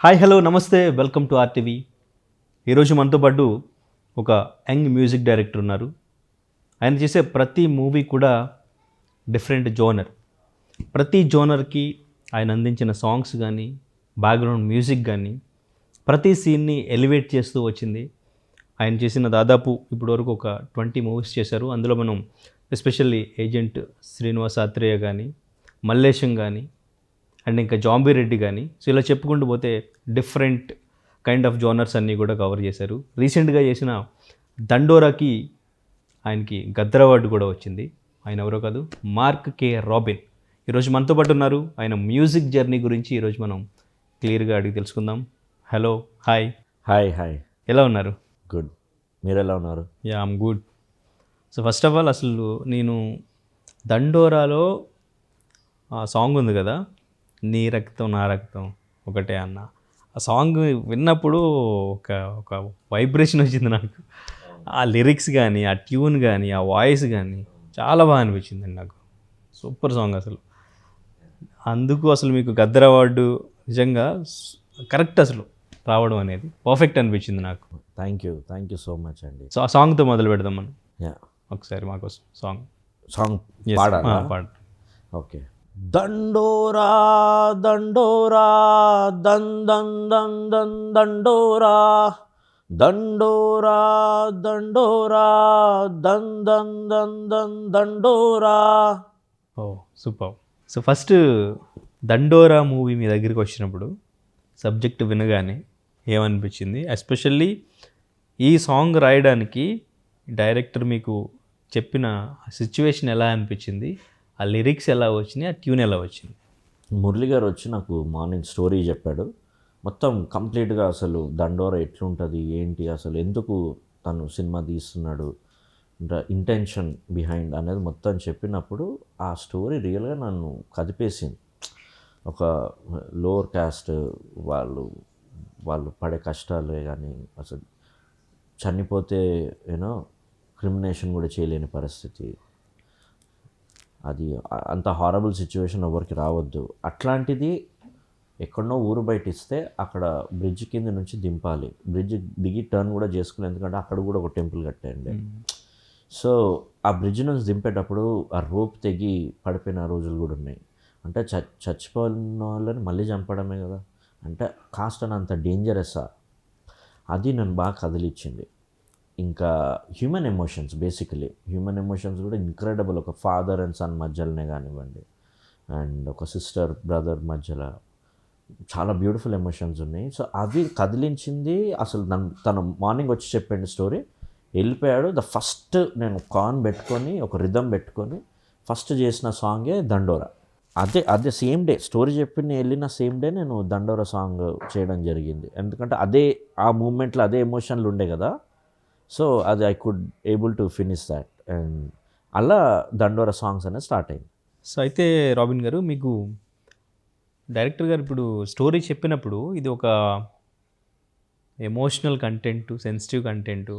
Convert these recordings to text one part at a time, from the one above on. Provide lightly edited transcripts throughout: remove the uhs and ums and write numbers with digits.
Hi hello నమస్తే welcome to RTV. ఈరోజు మనతో పాటు ఒక యంగ్ మ్యూజిక్ డైరెక్టర్ ఉన్నారు. ఆయన చేసే ప్రతి మూవీ కూడా డిఫరెంట్ జోనర్. ప్రతి జోనర్కి ఆయన అందించిన సాంగ్స్ కానీ, బ్యాక్గ్రౌండ్ మ్యూజిక్ కానీ ప్రతి సీన్ని ఎలివేట్ చేస్తూ వచ్చింది. ఆయన చేసిన దాదాపు ఇప్పటివరకు ఒక 20 మూవీస్ చేశారు. అందులో మనం ఎస్పెషల్లీ ఏజెంట్ శ్రీనివాస్ ఆత్రేయ కానీ, మల్లేశం కానీ అండ్ ఇంకా జాంబీ రెడ్డి కానీ, సో ఇలా చెప్పుకుంటూ పోతే డిఫరెంట్ కైండ్ ఆఫ్ జోనర్స్ అన్నీ కూడా కవర్ చేశారు. రీసెంట్గా చేసిన దండోరాకి ఆయనకి గద్దర్ అవార్డు కూడా వచ్చింది. ఆయన ఎవరో కాదు, మార్క్ కే రాబిన్. ఈరోజు మనతో పాటు ఉన్నారు. ఆయన మ్యూజిక్ జర్నీ గురించి ఈరోజు మనం క్లియర్గా అడిగి తెలుసుకుందాం. Hello, hi. హాయ్ ఎలా ఉన్నారు? గుడ్. మీరు ఎలా ఉన్నారు? Yeah, I'm good. So first of all అసలు నేను దండోరాలో ఆ సాంగ్ ఉంది కదా, నీ రక్తం నా రక్తం ఒకటే అన్న, ఆ సాంగ్ విన్నప్పుడు ఒక ఒక వైబ్రేషన్ వచ్చింది నాకు. ఆ లిరిక్స్ కానీ, ఆ ట్యూన్ కానీ, ఆ వాయిస్ కానీ చాలా బాగా అనిపించిందండి నాకు. సూపర్ సాంగ్ అసలు. అందుకు అసలు మీకు గద్దర్ అవార్డు నిజంగా కరెక్ట్ అసలు రావడం అనేది పర్ఫెక్ట్ అనిపించింది నాకు. థ్యాంక్ యూ సో మచ్ అండి. సో ఆ సాంగ్తో మొదలు పెడదాం మనం. యా, ఒకసారి మాకోసం సాంగ్ పాడాలా? పాడు. ఓకే. దండోరా దండోరా దన్ దన్ దన్ దన్ దండోరా దండోరా దండోరా దన్ దన్ దన్ దన్ దండోరా. ఓ సూపర్. సో ఫస్ట్ దండోరా మూవీ మీ దగ్గరికి వచ్చినప్పుడు సబ్జెక్ట్ వినగానే ఏమనిపించింది? ఎస్పెషల్లీ ఈ సాంగ్ రాయడానికి డైరెక్టర్ మీకు చెప్పిన సిచ్యువేషన్ ఎలా అనిపించింది? ఆ లిరిక్స్ ఎలా వచ్చినాయి? ఆ ట్యూన్ ఎలా వచ్చింది? మురళి గారు వచ్చి నాకు మార్నింగ్ స్టోరీ చెప్పాడు. మొత్తం కంప్లీట్గా అసలు దండోరా ఎట్లుంటుంది, ఏంటి, అసలు ఎందుకు తను సినిమా తీస్తున్నాడు, ఇంటెన్షన్ బిహైండ్ అనేది మొత్తం చెప్పినప్పుడు ఆ స్టోరీ రియల్గా నన్ను కదిపేసింది. ఒక లోవర్ క్యాస్ట్ వాళ్ళు పడే కష్టాలే కానీ, అసలు చనిపోతే యూనో క్రిమినేషన్ కూడా చేయలేని పరిస్థితి, అది అంత హారబుల్ సిచ్యువేషన్ ఎవరికి రావద్దు. అట్లాంటిది ఎక్కడనో ఊరు బయట ఇస్తే అక్కడ బ్రిడ్జ్ కింద నుంచి దింపాలి, బ్రిడ్జ్ దిగి టర్న్ కూడా చేసుకోవాలి, ఎందుకంటే అక్కడ కూడా ఒక టెంపుల్ కట్టేయండి. సో ఆ బ్రిడ్జ్ నుంచి దింపేటప్పుడు ఆ రోప్ తెగి పడిపోయిన రోజులు కూడా ఉన్నాయి. అంటే చచ్చిపోయిన వాళ్ళని మళ్ళీ చంపడమే కదా, అంటే కాస్ట్ అని అంత డేంజరస్సా, అది నన్ను బాగా కదిలిచ్చింది. ఇంకా human emotions, basically human emotions కూడా ఇంక్రెడిబుల్. ఒక ఫాదర్ అండ్ సన్ మధ్యలోనే కానివ్వండి, అండ్ ఒక సిస్టర్ బ్రదర్ మధ్యలో చాలా బ్యూటిఫుల్ ఎమోషన్స్ ఉన్నాయి. సో అవి కదిలించింది. అసలు తను మార్నింగ్ వచ్చి చెప్పండి స్టోరీ, వెళ్ళిపోయాడు. ఫస్ట్ నేను కాన్ పెట్టుకొని ఒక రిథమ్ పెట్టుకొని ఫస్ట్ చేసిన సాంగే దండోరా. అదే సేమ్ డే స్టోరీ చెప్పి వెళ్ళిన సేమ్ డే నేను దండోరా సాంగ్ చేయడం జరిగింది. ఎందుకంటే ఆ మూమెంట్లో అదే ఎమోషన్లు ఉండే కదా. సో అది I could able to finish that, and అలా దండోరా సాంగ్స్ అనేది స్టార్ట్ అయింది. సో అయితే రాబిన్ గారు, మీకు డైరెక్టర్ గారు ఇప్పుడు స్టోరీ చెప్పినప్పుడు ఇది ఒక emotional content, sensitive content,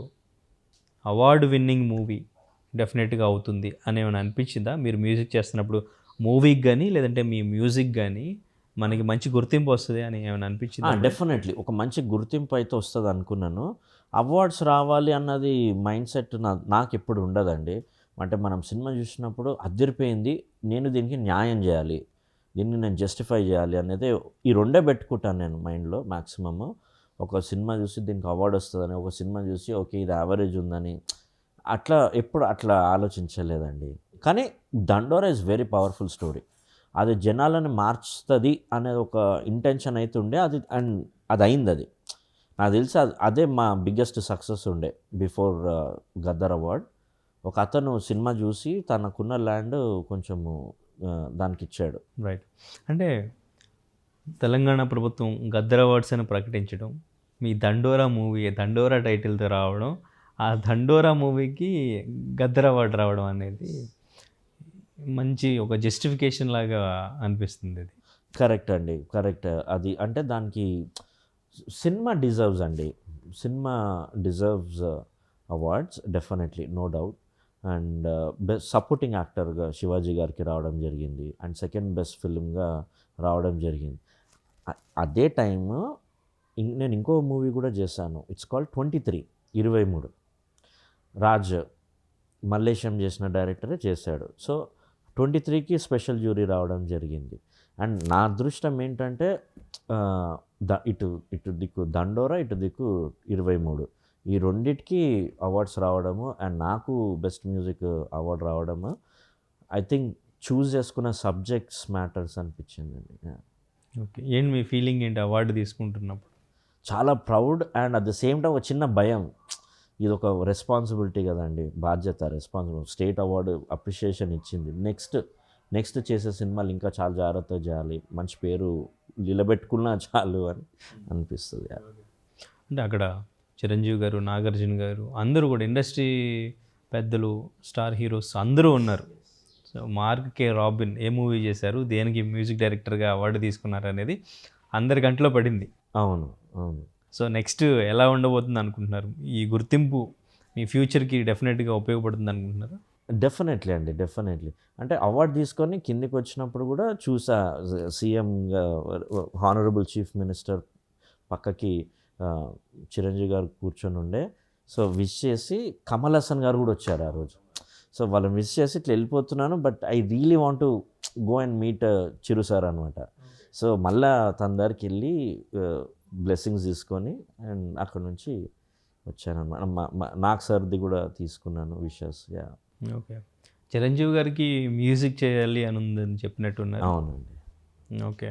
award winning movie డెఫినెట్గా అవుతుంది అని ఏమైనా అనిపించిందా మీరు మ్యూజిక్ చేస్తున్నప్పుడు? మూవీకి కానీ లేదంటే మీ మ్యూజిక్ కానీ మనకి మంచి గుర్తింపు వస్తుంది అని ఏమైనా అనిపించిందా? డెఫినెట్లీ ఒక మంచి గుర్తింపు అయితే వస్తుంది అనుకున్నాను. అవార్డ్స్ రావాలి అన్నది మైండ్ సెట్ నాకు ఎప్పుడు ఉండదండి. అంటే మనం సినిమా చూసినప్పుడు అదిరిపోయింది, నేను దీనికి న్యాయం చేయాలి, దీన్ని నేను జస్టిఫై చేయాలి అనేది ఈ రెండే పెట్టుకుంటాను నేను మైండ్లో మ్యాక్సిమమ్. ఒక సినిమా చూసి దీనికి అవార్డు వస్తుందని, ఒక సినిమా చూసి ఓకే ఇది యావరేజ్ ఉందని ఎప్పుడు అట్లా ఆలోచించలేదండి. కానీ దండోరా ఇస్ వెరీ పవర్ఫుల్ స్టోరీ. అది జనాలను మార్చుతుంది అనేది ఒక ఇంటెన్షన్ అయితే ఉండే, అది అయింది. అది నాకు తెలిసి అదే మా బిగ్గెస్ట్ సక్సెస్ ఉండే బిఫోర్ గద్దర్ అవార్డ్. ఒక అతను సినిమా చూసి తనకున్న ల్యాండ్ కొంచెము దానికి ఇచ్చాడు. రైట్. అంటే తెలంగాణ ప్రభుత్వం గద్దర్ అవార్డ్స్ అని ప్రకటించడం, మీ దండోరా మూవీ దండోరా టైటిల్తో రావడం, ఆ దండోరా మూవీకి గద్దర్ అవార్డు రావడం అనేది మంచి ఒక జస్టిఫికేషన్ లాగా అనిపిస్తుంది. అది కరెక్ట్ అండి, కరెక్ట్. అది అంటే దానికి సినిమా డిజర్వ్స్ అండి, cinema deserves awards definitely, no doubt. And best supporting యాక్టర్గా శివాజీ గారికి రావడం జరిగింది, అండ్ సెకండ్ బెస్ట్ ఫిల్మ్గా రావడం జరిగింది. అదే టైము నేను ఇంకో మూవీ కూడా చేశాను. ఇట్స్ కాల్డ్ 23 23 రాజ్ మల్లేశం చేసిన డైరెక్టరే చేశాడు. సో 23కి స్పెషల్ జ్యూరీ రావడం జరిగింది. అండ్ నా అదృష్టం ఏంటంటే ఇటు ఇటు దిక్కు దండోరా, ఇటు దిక్కు 23 ఈ రెండిటికి అవార్డ్స్ రావడము అండ్ నాకు బెస్ట్ మ్యూజిక్ అవార్డు రావడము ఐ థింక్ చూస్ చేసుకున్న సబ్జెక్ట్స్ మ్యాటర్స్ అనిపించిందండి. ఓకే, ఏంటి మీ ఫీలింగ్ ఏంటి అవార్డు తీసుకుంటున్నప్పుడు? చాలా proud and at the same time ఒక చిన్న భయం. ఇది ఒక రెస్పాన్సిబిలిటీ కదండి, బాధ్యత, రెస్పాన్సిబిలిటీ. స్టేట్ అవార్డు అప్రిషియేషన్ ఇచ్చింది. నెక్స్ట్ చేసే సినిమాలు ఇంకా చాలా జాగ్రత్తగా చేయాలి, మంచి పేరు నిలబెట్టుకున్నా చాలు అని అనిపిస్తుంది. అంటే అక్కడ చిరంజీవి గారు, నాగార్జున గారు అందరూ కూడా ఇండస్ట్రీ పెద్దలు, స్టార్ హీరోస్ అందరూ ఉన్నారు. సో మార్క్ కే రాబిన్ ఏ మూవీ చేశారు, దేనికి మ్యూజిక్ డైరెక్టర్గా అవార్డు తీసుకున్నారు అనేది అందరి గంటలో పడింది. అవును. సో నెక్స్ట్ ఎలా ఉండబోతుంది అనుకుంటున్నారు? ఈ గుర్తింపు మీ ఫ్యూచర్కి డెఫినెట్గా ఉపయోగపడుతుంది అనుకుంటున్నారు? డెఫినెట్లీ అండి, డెఫినెట్లీ. అంటే అవార్డు తీసుకొని కిందికి వచ్చినప్పుడు కూడా చూసా, సీఎంగా హానరబుల్ చీఫ్ మినిస్టర్ పక్కకి చిరంజీవి గారు కూర్చొని ఉండే. సో విష్ చేసి కమల్ హాసన్ గారు కూడా వచ్చారు ఆ రోజు. సో వాళ్ళని మిస్ చేసి ఇట్లా వెళ్ళిపోతున్నాను, but I really want to go and meet Chiru sir అనమాట. సో మళ్ళా తన దగ్గరికి వెళ్ళి బ్లెస్సింగ్స్ తీసుకొని అండ్ అక్కడ నుంచి వచ్చాను అనమాట. నాకు సార్ది కూడా తీసుకున్నాను విషెస్. ఓకే, చిరంజీవి గారికి మ్యూజిక్ చేయాలి అని ఉందని చెప్పినట్టున్నారు. అవునండి. Okay,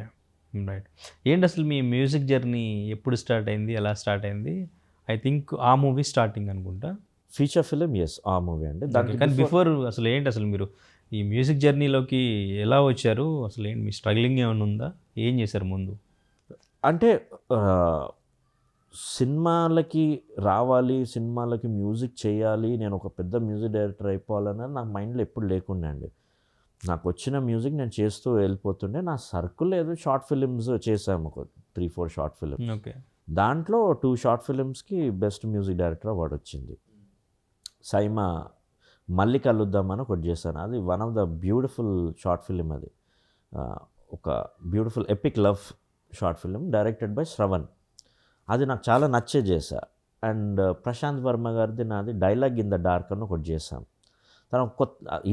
right. ఏంటి అసలు మీ మ్యూజిక్ జర్నీ ఎప్పుడు స్టార్ట్ అయింది, ఎలా స్టార్ట్ అయింది? ఐ థింక్ ఆ మూవీ స్టార్టింగ్ అనుకుంటా. ఫీచర్ ఫిలిం, ఎస్, ఆ మూవీ అండి. కానీ బిఫోర్ అసలు ఏంటి, అసలు మీరు ఈ మ్యూజిక్ జర్నీలోకి ఎలా వచ్చారు? అసలు ఏంటి మీ స్ట్రగ్లింగ్ ఏమైనా ఉందా? ఏం చేశారు ముందు? అంటే సినిమాలకి రావాలి, సినిమాలకి మ్యూజిక్ చేయాలి, నేను ఒక పెద్ద మ్యూజిక్ డైరెక్టర్ అయిపోవాలన్నది నా మైండ్లో ఎప్పుడు లేకుండా అండి. నాకు వచ్చిన మ్యూజిక్ నేను చేస్తూ వెళ్ళిపోతుండే. నా సర్కిల్ ఏదో షార్ట్ ఫిలిమ్స్ చేసాము, ఒక 3-4 షార్ట్ ఫిలిమ్స్. ఓకే, దాంట్లో 2 షార్ట్ ఫిలిమ్స్కి బెస్ట్ మ్యూజిక్ డైరెక్టర్ అవార్డు వచ్చింది. సైమా మళ్ళీ కలుద్దామని ఒకటి చేశాను. అది one of the beautiful short film. అది ఒక beautiful epic love short film directed by Shravan. అది నాకు చాలా నచ్చే చేశా. అండ్ ప్రశాంత్ వర్మ గారిది నాది డైలాగ్ ఇన్ ద డార్క్ అని ఒకటి చేశాం. తను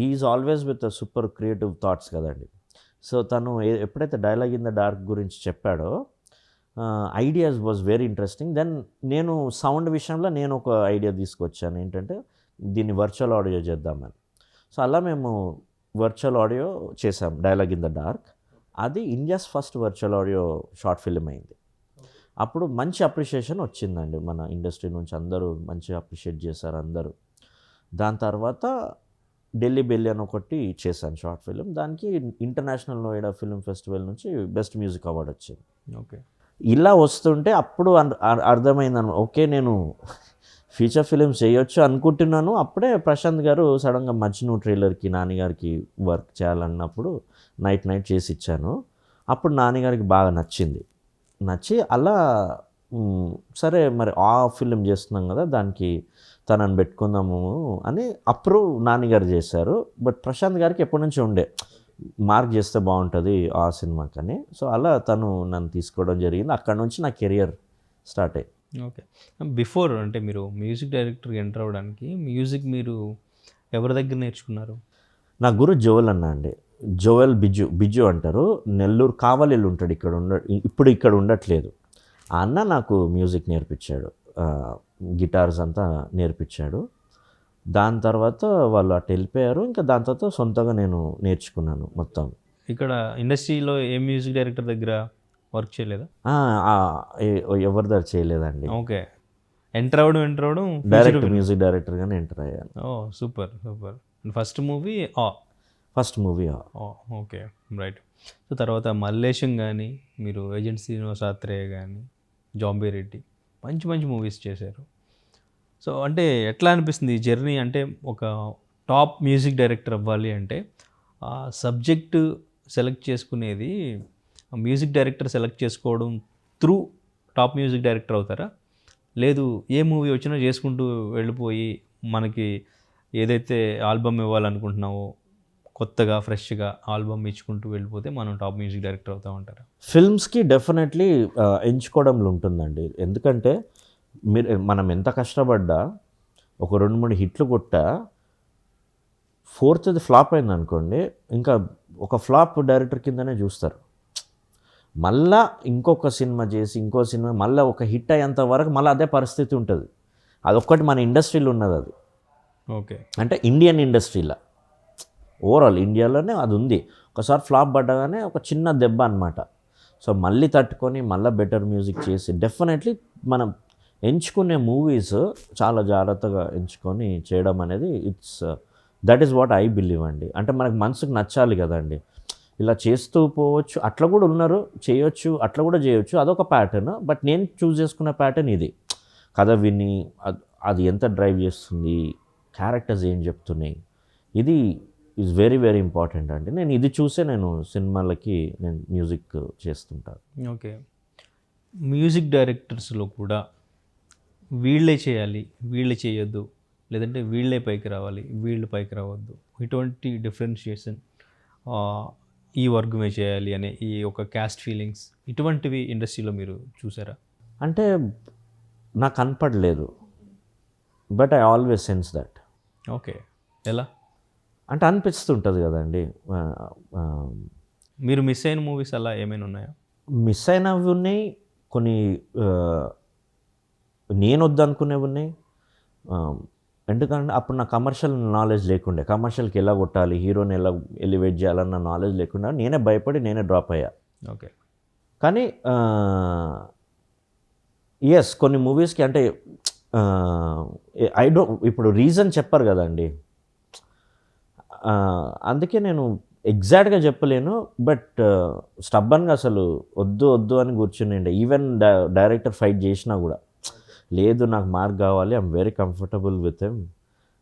is always with super creative thoughts కదండి. సో తను ఎప్పుడైతే డైలాగ్ ఇన్ ద డార్క్ గురించి చెప్పాడో ideas was very interesting. Then నేను సౌండ్ విషయంలో నేను ఒక ఐడియా తీసుకొచ్చాను, ఏంటంటే దీన్ని వర్చువల్ ఆడియో చేద్దామని. సో అలా మేము వర్చువల్ ఆడియో చేసాం, డైలాగ్ ఇన్ ద డార్క్. అది India's first virtual audio short film అయింది. అప్పుడు మంచి అప్రిషియేషన్ వచ్చిందండి, మన ఇండస్ట్రీ నుంచి అందరూ మంచి అప్రిషియేట్ చేశారు అందరూ. దాని తర్వాత ఢిల్లీ బెల్లి అని ఒకటి చేశాను షార్ట్ ఫిలిం. దానికి ఇంటర్నేషనల్ నోయిడా ఫిల్మ్ ఫెస్టివల్ నుంచి బెస్ట్ మ్యూజిక్ అవార్డు వచ్చింది. ఓకే, ఇలా వస్తుంటే అప్పుడు అర్థమైంది అనమాట, ఓకే నేను ఫీచర్ ఫిలిమ్స్ చేయొచ్చు అనుకుంటున్నాను. అప్పుడే ప్రశాంత్ గారు సడన్గా మజ్ను ట్రైలర్కి నాన్నగారికి వర్క్ చేయాలన్నప్పుడు నైట్ చేసి ఇచ్చాను. అప్పుడు నాన్నగారికి బాగా నచ్చి అలా సరే మరి ఆ ఫిలిం చేస్తున్నాం కదా, దానికి తనని పెట్టుకుందాము అని అప్రూవ్ నాన్నగారు చేశారు. బట్ ప్రశాంత్ గారికి ఎప్పటి నుంచి ఉండే మార్క్ చేస్తే బాగుంటుంది ఆ సినిమాకని. సో అలా తను నన్ను తీసుకోవడం జరిగింది. అక్కడ నుంచి నా కెరియర్ స్టార్ట్ అయ్యింది. ఓకే, బిఫోర్ అంటే మీరు మ్యూజిక్ డైరెక్టర్గా ఎంటర్ అవ్వడానికి మ్యూజిక్ మీరు ఎవరి దగ్గర నేర్చుకున్నారు? నా గురు జోవెల్ అన్న అండి, జోవెల్ బిజ్జు అంటారు. నెల్లూరు కావలిలో ఉంటాడు, ఇప్పుడు ఇక్కడ ఉండట్లేదు. ఆ అన్న నాకు మ్యూజిక్ నేర్పించాడు, గిటార్స్ అంతా నేర్పించాడు. దాని తర్వాత వాళ్ళు అటు వెళ్ళిపోయారు. ఇంకా దాని తర్వాత సొంతంగా నేను నేర్చుకున్నాను మొత్తం. ఇక్కడ ఇండస్ట్రీలో ఏ మ్యూజిక్ డైరెక్టర్ దగ్గర వర్క్ చేయలేదా? ఎవరి దగ్గర చేయలేదండి. ఓకే, ఎంటర్ అవ్వడం డైరెక్ట్ మ్యూజిక్ డైరెక్టర్గానే ఎంటర్ అయ్యాను. ఓ super. First movie okay, right. So తర్వాత మల్లేశం కానీ, మీరు ఏజెంట్ శ్రీనివాస్ ఆత్రేయ కానీ, జాంబీ రెడ్డి, మంచి మూవీస్ చేశారు. సో అంటే ఎట్లా అనిపిస్తుంది ఈ జర్నీ? అంటే ఒక టాప్ మ్యూజిక్ డైరెక్టర్ అవ్వాలి అంటే ఆ సబ్జెక్టు సెలెక్ట్ చేసుకునేది మ్యూజిక్ డైరెక్టర్ సెలెక్ట్ చేసుకోవడం త్రూ టాప్ మ్యూజిక్ డైరెక్టర్ అవుతారా? లేదు ఏ మూవీ వచ్చినా చేసుకుంటూ వెళ్ళిపోయి మనకి ఏదైతే ఆల్బమ్ ఇవ్వాలనుకుంటున్నావో కొత్తగా ఫ్రెష్గా ఆల్బమ్ ఇచ్చుకుంటూ వెళ్ళిపోతే మనం టాప్ మ్యూజిక్ డైరెక్టర్ అవుతూ ఉంటారు? ఫిల్మ్స్కి డెఫినెట్లీ ఎంచుకోవడంలో ఉంటుందండి. ఎందుకంటే మనం ఎంత కష్టపడ్డా ఒక 2-3 హిట్లు కొట్టా ఫోర్త్ది ఫ్లాప్ అయిందనుకోండి, ఇంకా ఒక ఫ్లాప్ డైరెక్టర్ కిందనే చూస్తారు. మళ్ళా ఇంకొక సినిమా చేసి ఇంకో సినిమా మళ్ళీ ఒక హిట్ అయ్యేంత వరకు మళ్ళీ అదే పరిస్థితి ఉంటుంది. అదొక్కటి మన ఇండస్ట్రీలో ఉన్నది. అది ఓకే. అంటే ఇండియన్ ఇండస్ట్రీలో ఓవరాల్ ఇండియాలోనే అది ఉంది. ఒకసారి ఫ్లాప్ పడ్డగానే ఒక చిన్న దెబ్బ అనమాట. సో మళ్ళీ తట్టుకొని మళ్ళీ బెటర్ మ్యూజిక్ చేసి డెఫినెట్లీ మనం ఎంచుకునే మూవీస్ చాలా జాగ్రత్తగా ఎంచుకొని చేయడం అనేది that is what I believe అండి. అంటే మనకు మనసుకు నచ్చాలి కదండి. ఇలా చేస్తూ పోవచ్చు, అట్లా కూడా ఉన్నారు, చేయొచ్చు, అట్లా కూడా చేయొచ్చు, అదొక ప్యాటర్న్. బట్ నేను చూస్ చేసుకున్న ప్యాటర్న్ ఇది. కథ విని అది ఎంత డ్రైవ్ చేస్తుంది, క్యారెక్టర్స్ ఏం చెప్తున్నాయి, ఇది ఈజ్ వెరీ వెరీ ఇంపార్టెంట్ అండి. నేను ఇది చూసే నేను సినిమాలకి నేను మ్యూజిక్ చేస్తుంటాను. ఓకే. మ్యూజిక్ డైరెక్టర్స్లో కూడా వీళ్ళే చేయాలి, వీళ్ళే చేయొద్దు, లేదంటే వీళ్ళే పైకి రావాలి, వీళ్ళు పైకి రావద్దు, ఇటువంటి డిఫరెన్షియేషన్, ఈ వర్గమే చేయాలి అనే ఈ ఒక క్యాస్ట్ ఫీలింగ్స్, ఇటువంటివి ఇండస్ట్రీలో మీరు చూసారా? అంటే నాకు కనపడలేదు, but I always sense that. Okay. ఎలా అంటే అనిపిస్తుంటుంది కదండి. మీరు మిస్ అయిన మూవీస్ అలా ఏమైనా ఉన్నాయా? మిస్ అయినవి ఉన్నాయి కొన్ని, నేను వద్దనుకునేవి ఉన్నాయి. ఎందుకంటే అప్పుడు నా కమర్షియల్ నాలెడ్జ్ లేకుండే, కమర్షియల్కి ఎలా కొట్టాలి, హీరోని ఎలా ఎలివేట్ చేయాలన్న నాలెడ్జ్ లేకుండా నేనే భయపడి నేనే డ్రాప్ అయ్యా. ఓకే. కానీ ఎస్ కొన్ని మూవీస్కి అంటే ఇప్పుడు రీజన్ చెప్పరు కదండి. అందుకే నేను ఎగ్జాక్ట్గా చెప్పలేను. బట్ స్టబ్బన్గా అసలు వద్దు వద్దు అని కూర్చునిండే. ఈవెన్ డైరెక్టర్ ఫైట్ చేసినా కూడా లేదు నాకు మార్క్ కావాలి, I'm very comfortable with him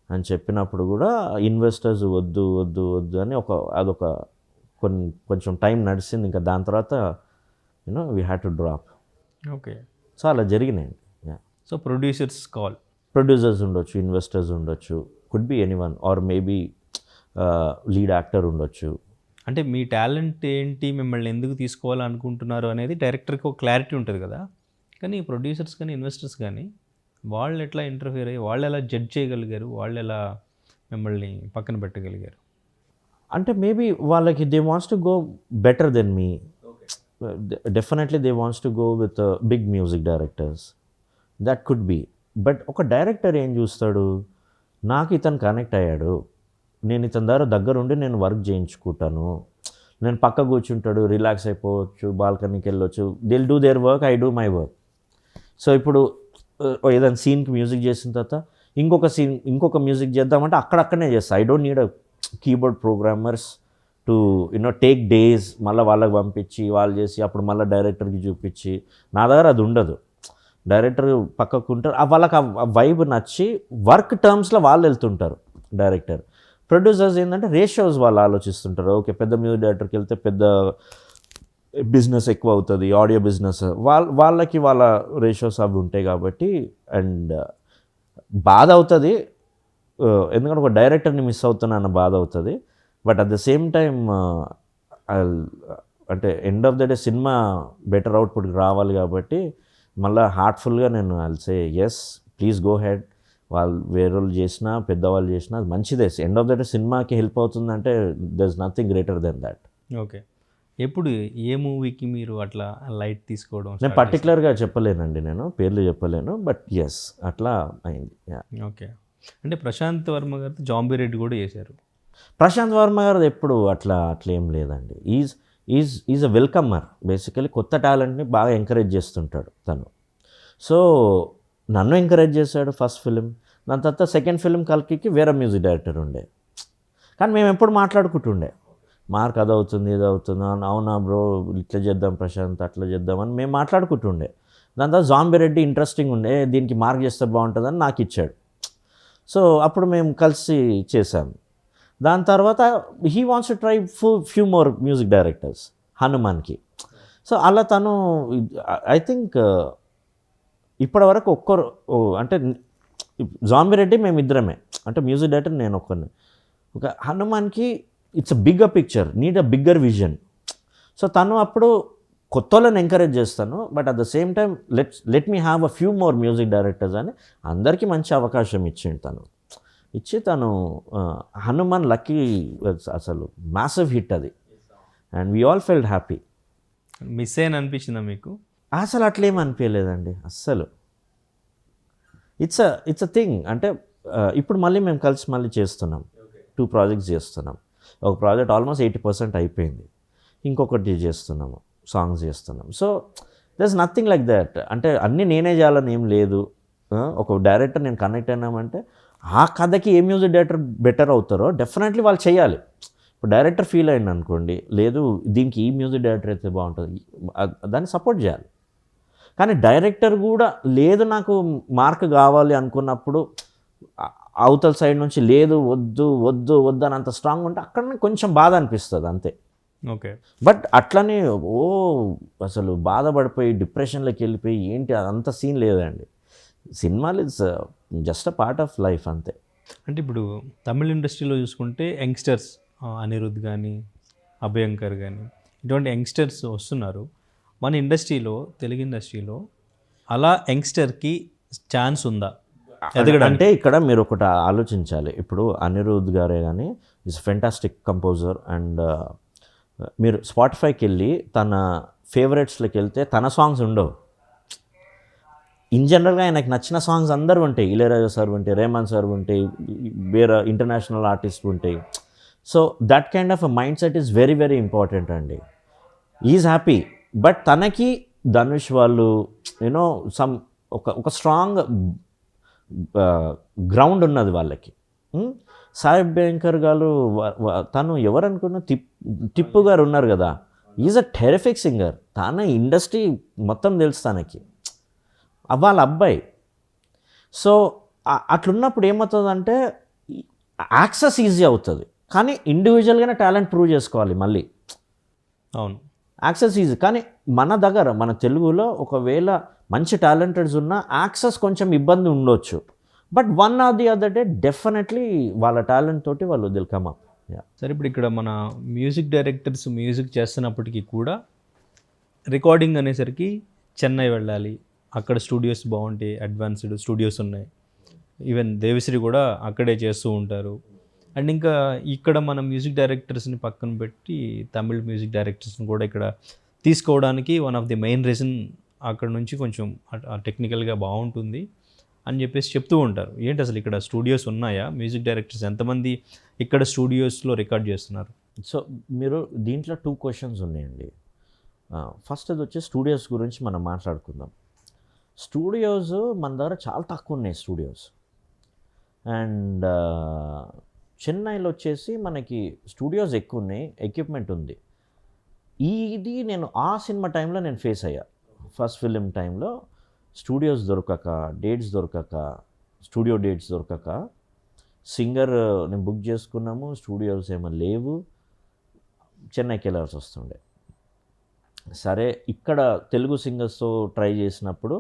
అని చెప్పినప్పుడు కూడా ఇన్వెస్టర్స్ వద్దు వద్దు వద్దు అని అదొక కొంచెం టైం నడిచింది. ఇంకా దాని తర్వాత we had to drop. Okay. So అలా జరిగినాయండి. సో ప్రొడ్యూసర్స్ కాల్, ప్రొడ్యూసర్స్ ఉండొచ్చు, ఇన్వెస్టర్స్ ఉండొచ్చు, could be anyone, or maybe lead actor ఉండొచ్చు. అంటే మీ టాలెంట్ ఏంటి, మిమ్మల్ని ఎందుకు తీసుకోవాలనుకుంటున్నారు అనేది డైరెక్టర్కి ఒక క్లారిటీ ఉంటుంది కదా. కానీ ప్రొడ్యూసర్స్ కానీ ఇన్వెస్టర్స్ కానీ వాళ్ళు ఎట్లా ఇంటర్ఫియర్ అయ్యి, వాళ్ళు ఎలా జడ్జ్ చేయగలిగారు, వాళ్ళు ఎలా మిమ్మల్ని పక్కన పెట్టగలిగారు? అంటే మేబీ వాళ్ళకి they wants to go better than me. Definitely they wants to go with big music directors, that could be. But ఒక డైరెక్టర్ ఏం చూస్తాడు, నాకు ఇతను కనెక్ట్ అయ్యాడు, నేను ఇతని దగ్గరుండి నేను వర్క్ చేయించుకుంటాను, నేను పక్క కూర్చుంటాడు, రిలాక్స్ అయిపోవచ్చు, బాల్కనీకి వెళ్ళొచ్చు, they'll do their work, I do my work. So ఇప్పుడు ఏదైనా సీన్కి మ్యూజిక్ చేసిన తర్వాత ఇంకొక మ్యూజిక్ చేద్దామంటే అక్కడక్కడనే చేస్తా. I don't need a keyboard programmers to take days, మళ్ళీ వాళ్ళకి పంపించి వాళ్ళు చేసి అప్పుడు మళ్ళీ డైరెక్టర్కి చూపించి, నా దగ్గర అది ఉండదు. డైరెక్టర్ పక్కకు ఉంటారు, వాళ్ళకి ఆ వైబ్ నచ్చి వర్క్ టర్మ్స్లో వాళ్ళు వెళ్తుంటారు. డైరెక్టర్ ప్రొడ్యూసర్స్ ఏంటంటే రేషియోస్ వాళ్ళు ఆలోచిస్తుంటారు. ఓకే పెద్ద మ్యూజిక్ డైరెక్టర్కి వెళ్తే పెద్ద బిజినెస్ ఎక్కువ అవుతుంది, ఆడియో బిజినెస్, వాళ్ళకి వాళ్ళ రేషియోస్ అవి ఉంటాయి కాబట్టి. అండ్ బాధ అవుతుంది, ఎందుకంటే ఒక డైరెక్టర్ని మిస్ అవుతున్నా అన్న బాధ అవుతుంది. But at the same time అంటే end of the day cinema better అవుట్పుట్కి రావాలి కాబట్టి మళ్ళీ హార్ట్ఫుల్గా నేను I'll say yes please go head. వాళ్ళు వేరే వాళ్ళు చేసినా పెద్దవాళ్ళు చేసినా అది మంచిదే. ఎండ్ ఆఫ్ ద డే సినిమాకి హెల్ప్ అవుతుందంటే there is nothing greater than that. Okay. ఎప్పుడు ఏ మూవీకి మీరు అట్లా లైట్ తీసుకోవడం? నేను పర్టికులర్గా చెప్పలేనండి, నేను పేర్లు చెప్పలేను, బట్ ఎస్ అట్లా అయింది. ఓకే. అంటే ప్రశాంత్ వర్మ గారితో జాంబీ రెడ్డి కూడా చేశారు. ప్రశాంత్ వర్మ గారు ఎప్పుడు అట్లా ఏం లేదండి. Is a వెల్కమర్. బేసికలీ కొత్త టాలెంట్ని బాగా ఎంకరేజ్ చేస్తుంటాడు తను. సో నన్ను ఎంకరేజ్ చేశాడు ఫస్ట్ ఫిలిం. దాని తర్వాత సెకండ్ ఫిలిం కల్కికి వేరే మ్యూజిక్ డైరెక్టర్ ఉండే, కానీ మేము ఎప్పుడు మాట్లాడుకుంటుండే, మార్క్ అది అవుతుంది ఇది అవుతుంది, అవునా బ్రో ఇట్లా చేద్దాం ప్రశాంత్ అట్లా చేద్దామని మేము మాట్లాడుకుంటుండే. దాని తర్వాత జాంబీ రెడ్డి ఇంట్రెస్టింగ్ ఉండే, దీనికి మార్క్ చేస్తే బాగుంటుందని నాకు ఇచ్చాడు. సో అప్పుడు మేము కలిసి చేశాము. దాని తర్వాత he wants to try few more music directors హనుమాన్కి. సో అలా తను ఐ థింక్ ఇప్పటివరకు ఒక్కరు అంటే జాంబీ రెడ్డి మేమిద్దరమే, అంటే మ్యూజిక్ డైరెక్టర్ నేను ఒక్కరిని. ఒక హనుమాన్కి it's a bigger picture, need a bigger vision. So తను అప్పుడు కొత్త వాళ్ళని ఎంకరేజ్ చేస్తాను, but at the same time let me have a few more music directors అని అందరికీ మంచి అవకాశం ఇచ్చిండు తను. ఇచ్చి తను హనుమాన్ లక్కీ అసలు మ్యాసివ్ హిట్ అది, and we all felt happy. Miss అయిన అనిపించిందా మీకు? అసలు అట్లేం అనిపించలేదండి అస్సలు. ఇట్స్ అ థింగ్ అంటే ఇప్పుడు మళ్ళీ మేము కలిసి మళ్ళీ చేస్తున్నాం, 2 ప్రాజెక్ట్స్ చేస్తున్నాం. ఒక ప్రాజెక్ట్ ఆల్మోస్ట్ 80% అయిపోయింది, ఇంకొకటి చేస్తున్నాము, సాంగ్స్ చేస్తున్నాం. So దర్స్ nothing like that. అంటే అన్నీ నేనే చేయాలని ఏం లేదు. ఒక డైరెక్టర్ నేను కనెక్ట్ అయినామంటే ఆ కథకి ఏ మ్యూజిక్ డైరెక్టర్ బెటర్ అవుతారో డెఫినెట్లీ వాళ్ళు చేయాలి. ఇప్పుడు డైరెక్టర్ ఫీల్ అయింది అనుకోండి, లేదు దీనికి ఈ మ్యూజిక్ డైరెక్టర్ అయితే బాగుంటుంది, దాన్ని సపోర్ట్ చేయాలి. కానీ డైరెక్టర్ కూడా లేదు నాకు మార్క్ కావాలి అనుకున్నప్పుడు అవతల సైడ్ నుంచి లేదు వద్దు వద్దు వద్దు అని అంత స్ట్రాంగ్ ఉంటే అక్కడ కొంచెం బాధ అనిపిస్తుంది అంతే. ఓకే. బట్ అట్లనే అసలు బాధపడిపోయి డిప్రెషన్లోకి వెళ్ళిపోయి ఏంటి అంత సీన్ లేదండి. సినిమాలు it's just a part of life అంతే. అంటే ఇప్పుడు తమిళ ఇండస్ట్రీలో చూసుకుంటే యంగ్స్టర్స్ అనిరుద్ధ్ కానీ అభయంకర్ కానీ ఇటువంటి యంగ్స్టర్స్ వస్తున్నారు. మన ఇండస్ట్రీలో, తెలుగు ఇండస్ట్రీలో అలా యంగ్స్టర్కి ఛాన్స్ ఉందా ఎదగడానికి? అంటే ఇక్కడ మీరు ఒకటి ఆలోచించాలి. ఇప్పుడు అనిరుద్ధ్ గారే కానీ ఈజ్ ఫెంటాస్టిక్ కంపోజర్, అండ్ మీరు స్పాటిఫైకి వెళ్ళి తన ఫేవరెట్స్లోకి వెళ్తే తన సాంగ్స్ ఉండవు. ఇన్ జనరల్గా ఆయనకు నచ్చిన సాంగ్స్ అందరూ ఉంటాయి. ఇళయరాజా సార్ ఉంటాయి, రెహమాన్ సార్ ఉంటాయి, వేరే ఇంటర్నేషనల్ ఆర్టిస్ట్ ఉంటాయి. So that kind of a mind set is very very important అండి. ఈజ్ హ్యాపీ, బట్ తనకి ధనుష్ వాళ్ళు యూనో సమ్ ఒక స్ట్రాంగ్ గ్రౌండ్ ఉన్నది వాళ్ళకి. సాయి అభ్యంకర్ గారు తను ఎవరు అనుకున్న టిప్పు గారు ఉన్నారు కదా, ఈజ్ అ టెరిఫిక్ సింగర్. తన ఇండస్ట్రీ మొత్తం తెలుసు తనకి, వాళ్ళ అబ్బాయి. సో అట్లున్నప్పుడు ఏమవుతుందంటే యాక్సెస్ ఈజీ అవుతుంది, కానీ ఇండివిజువల్గానే టాలెంట్ ప్రూవ్ చేసుకోవాలి మళ్ళీ. అవును, యాక్సెస్ ఈజీ, కానీ మన దగ్గర మన తెలుగులో ఒకవేళ మంచి టాలెంటెడ్స్ ఉన్న యాక్సెస్ కొంచెం ఇబ్బంది ఉండొచ్చు. But one or the other day definitely వాళ్ళ టాలెంట్ తోటి వాళ్ళు విల్ కమ్ అప్. సరే, ఇప్పుడు ఇక్కడ మన మ్యూజిక్ డైరెక్టర్స్ మ్యూజిక్ చేస్తున్నప్పటికీ కూడా రికార్డింగ్ అనేసరికి చెన్నై వెళ్ళాలి, అక్కడ స్టూడియోస్ బాగుంటాయి, అడ్వాన్స్డ్ స్టూడియోస్ ఉన్నాయి. ఈవెన్ దేవిశ్రీ కూడా అక్కడే చేస్తూ ఉంటారు. అండ్ ఇంకా ఇక్కడ మన మ్యూజిక్ డైరెక్టర్స్ని పక్కన పెట్టి తమిళ్ మ్యూజిక్ డైరెక్టర్స్ని కూడా ఇక్కడ తీసుకోవడానికి one of the main reason అక్కడ నుంచి కొంచెం టెక్నికల్గా బాగుంటుంది అని చెప్పేసి చెప్తూ ఉంటారు. ఏంటి అసలు ఇక్కడ స్టూడియోస్ ఉన్నాయా? మ్యూజిక్ డైరెక్టర్స్ ఎంతమంది ఇక్కడ స్టూడియోస్లో రికార్డ్ చేస్తున్నారు? సో మీరు దీంట్లో 2 క్వశ్చన్స్ ఉన్నాయండి. ఫస్ట్ అది వచ్చి స్టూడియోస్ గురించి మనం మాట్లాడుకుందాం. స్టూడియోస్ మన దగ్గర చాలా తక్కువ ఉన్నాయి స్టూడియోస్. అండ్ చెన్నైలో వచ్చేసి మనకి స్టూడియోస్ ఎక్కువ ఉన్నాయి, ఎక్విప్మెంట్ ఉంది. ఇది నేను ఆ సినిమా టైంలో నేను ఫేస్ అయ్యా. ఫస్ట్ ఫిలిం టైంలో స్టూడియోస్ దొరకక, డేట్స్ దొరకక, స్టూడియో డేట్స్ దొరకక, సింగర్ నేను బుక్ చేసుకున్నాము, స్టూడియోస్ ఏమో లేవు, చెన్నైకి వెళ్ళాల్సి వస్తుండే. సరే ఇక్కడ తెలుగు సింగర్స్తో ట్రై చేసినప్పుడు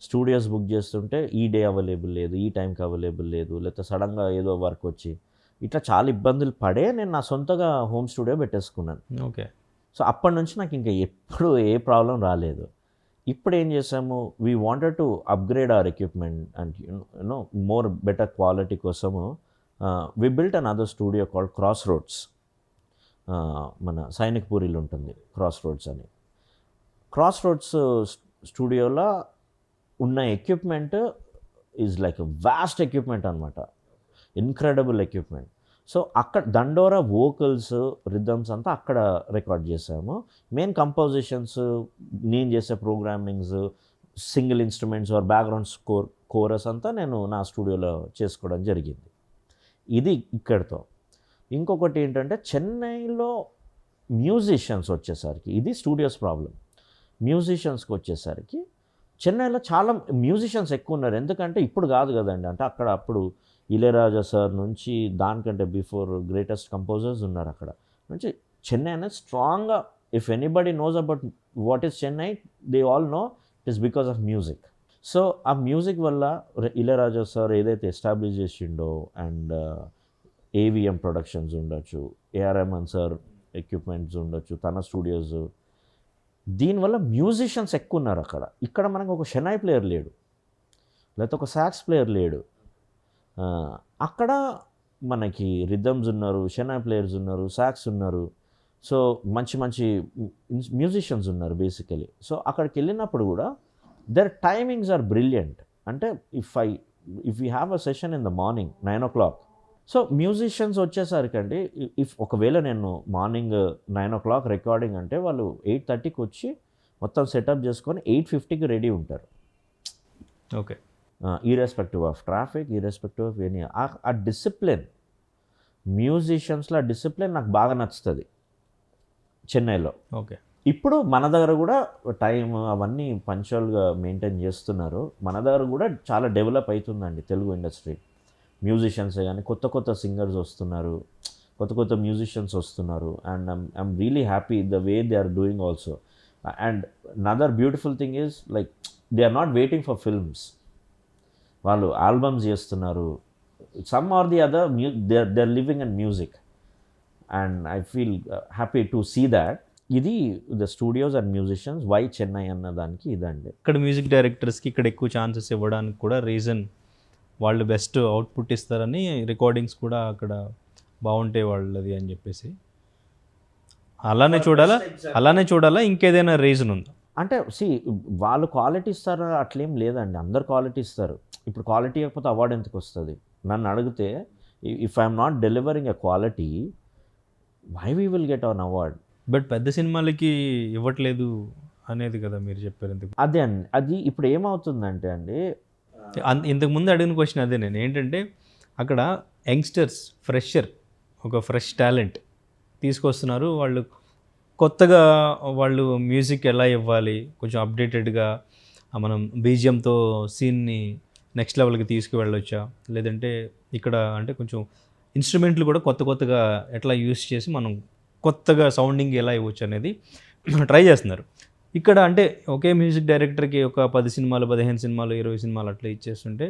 స్టూడియోస్ బుక్ చేస్తుంటే ఈ డే అవైలబుల్ లేదు, ఈ టైంకి అవైలబుల్ లేదు, లేకపోతే సడన్గా ఏదో వర్క్ వచ్చి ఇట్లా చాలా ఇబ్బందులు పడే నేను నా సొంతగా హోమ్ స్టూడియో పెట్టేసుకున్నాను. ఓకే. సో అప్పటి నుంచి నాకు ఇంకా ఎప్పుడు ఏ ప్రాబ్లం రాలేదు. ఇప్పుడు ఏం చేసాము, we wanted to upgrade our equipment and you know more better quality కోసము we built another studio called cross roads. మన సైనిక్ పూరిలో ఉంటుంది క్రాస్ రోడ్స్ అని. క్రాస్ రోడ్స్ స్టూడియోలో ఉన్న equipment is like vast equipment అనమాట, ఇన్క్రెడిబుల్ ఎక్విప్మెంట్. సో అక్కడ Dandora vocals, rhythms అంతా అక్కడ రికార్డ్ చేసాము. మెయిన్ కంపోజిషన్స్, నేను చేసే programmings, single instruments or background chorus అంతా నేను నా స్టూడియోలో చేసుకోవడం జరిగింది. ఇది ఇక్కడితో. ఇంకొకటి ఏంటంటే చెన్నైలో మ్యూజిషియన్స్ వచ్చేసరికి, ఇది స్టూడియోస్ ప్రాబ్లం. మ్యూజిషియన్స్కి వచ్చేసరికి చెన్నైలో చాలా మ్యూజిషియన్స్ ఎక్కువ ఉన్నారు. ఎందుకంటే ఇప్పుడు కాదు కదండి, అంటే అక్కడ అప్పుడు ఇళయరాజా సార్ నుంచి దానికంటే బిఫోర్ గ్రేటెస్ట్ కంపోజర్స్ ఉన్నారు అక్కడ నుంచి. చెన్నై అనేది స్ట్రాంగ్గా, if anybody knows about what is Chennai, they all know it is because of music. So ఆ మ్యూజిక్ వల్ల ఇళయరాజా సార్ ఏదైతే ఎస్టాబ్లిష్ చేసిండో అండ్ ఏవిఎం ప్రొడక్షన్స్ ఉండొచ్చు, ఏఆర్ రెహమాన్ సార్ ఎక్విప్మెంట్స్ ఉండొచ్చు, తన స్టూడియోస్. దీనివల్ల మ్యూజిషియన్స్ ఎక్కువ ఉన్నారు అక్కడ. ఇక్కడ మనకు ఒక షెనాయ్ ప్లేయర్ లేడు, లేకపోతే ఒక సాక్స్ ప్లేయర్ లేడు. అక్కడ మనకి రిథమ్స్ ఉన్నారు, షెనాయ్ ప్లేయర్స్ ఉన్నారు, సాక్స్ ఉన్నారు. సో మంచి మంచి మ్యూజిషియన్స్ ఉన్నారు బేసికలీ. సో అక్కడికి వెళ్ళినప్పుడు కూడా దర్ టైమింగ్స్ ఆర్ బ్రిలియంట్. అంటే if you have a session in the morning 9 o'clock, so musicians వచ్చేసరికండి, ఇఫ్ ఒకవేళ నేను మార్నింగ్ 9 o'clock రికార్డింగ్ అంటే వాళ్ళు 8:30కి వచ్చి మొత్తం సెటప్ చేసుకొని 8:50కి రెడీ ఉంటారు. Okay, irrespective of traffic, irrespective of any. ఆ డిసిప్లిన్, మ్యూజిషియన్స్లో ఆ డిసిప్లిన్ నాకు బాగా నచ్చుతుంది చెన్నైలో. ఓకే, ఇప్పుడు మన దగ్గర కూడా టైం అవన్నీ పంచువల్గా మెయింటైన్ చేస్తున్నారు. మన దగ్గర కూడా చాలా డెవలప్ అవుతుందండి తెలుగు ఇండస్ట్రీ. మ్యూజిషియన్సే కానీ కొత్త కొత్త సింగర్స్ వస్తున్నారు, కొత్త కొత్త మ్యూజిషియన్స్ వస్తున్నారు. And I'm really happy the way they are doing also. And another beautiful thing is like they are not waiting for films. వాళ్ళు ఆల్బమ్స్ చేస్తున్నారు. Some or the other they are living in music. And I feel happy to see that. ఇది the studios and musicians why Chennai అన్న దానికి ఇదండి. ఇక్కడ music డైరెక్టర్స్కి ఇక్కడ ఎక్కువ chances ఇవ్వడానికి కూడా రీజన్ వాళ్ళు బెస్ట్ అవుట్పుట్ ఇస్తారని, రికార్డింగ్స్ కూడా అక్కడ బాగుంటాయి వాళ్ళది అని చెప్పేసి. అలానే చూడాలా ఇంకేదైనా రీజన్ ఉందా? అంటే వాళ్ళు క్వాలిటీ ఇస్తారా అట్లేం లేదండి, అందరు క్వాలిటీ ఇస్తారు. ఇప్పుడు క్వాలిటీ ఇవ్వకపోతే అవార్డు ఎందుకు వస్తుంది? నన్ను అడిగితే if I'm not delivering a quality, why we will get an award? But పెద్ద సినిమాలకి ఇవ్వట్లేదు అనేది కదా మీరు చెప్పారు. ఎందుకు అదే అండి, అది ఇప్పుడు ఏమవుతుందంటే అండి, ఇంతకుముందు అడిగిన క్వశ్చన్ అదే. నేను ఏంటంటే అక్కడ యంగ్స్టర్స్ ఒక ఫ్రెష్ టాలెంట్ తీసుకొస్తున్నారు. వాళ్ళు కొత్తగా వాళ్ళు మ్యూజిక్ ఎలా ఇవ్వాలి, కొంచెం అప్డేటెడ్గా మనం బీజిఎంతో సీన్ని నెక్స్ట్ లెవెల్కి తీసుకువెళ్ళొచ్చా, లేదంటే ఇక్కడ అంటే కొంచెం ఇన్స్ట్రుమెంట్లు కూడా కొత్తగా ఎట్లా యూస్ చేసి మనం కొత్తగా సౌండింగ్ ఎలా ఇవ్వచ్చు అనేది ట్రై చేస్తున్నారు. ఇక్కడ అంటే ఒకే మ్యూజిక్ డైరెక్టర్కి ఒక 10 సినిమాలు, 15 సినిమాలు, 20 సినిమాలు అట్లా ఇచ్చేస్తుంటే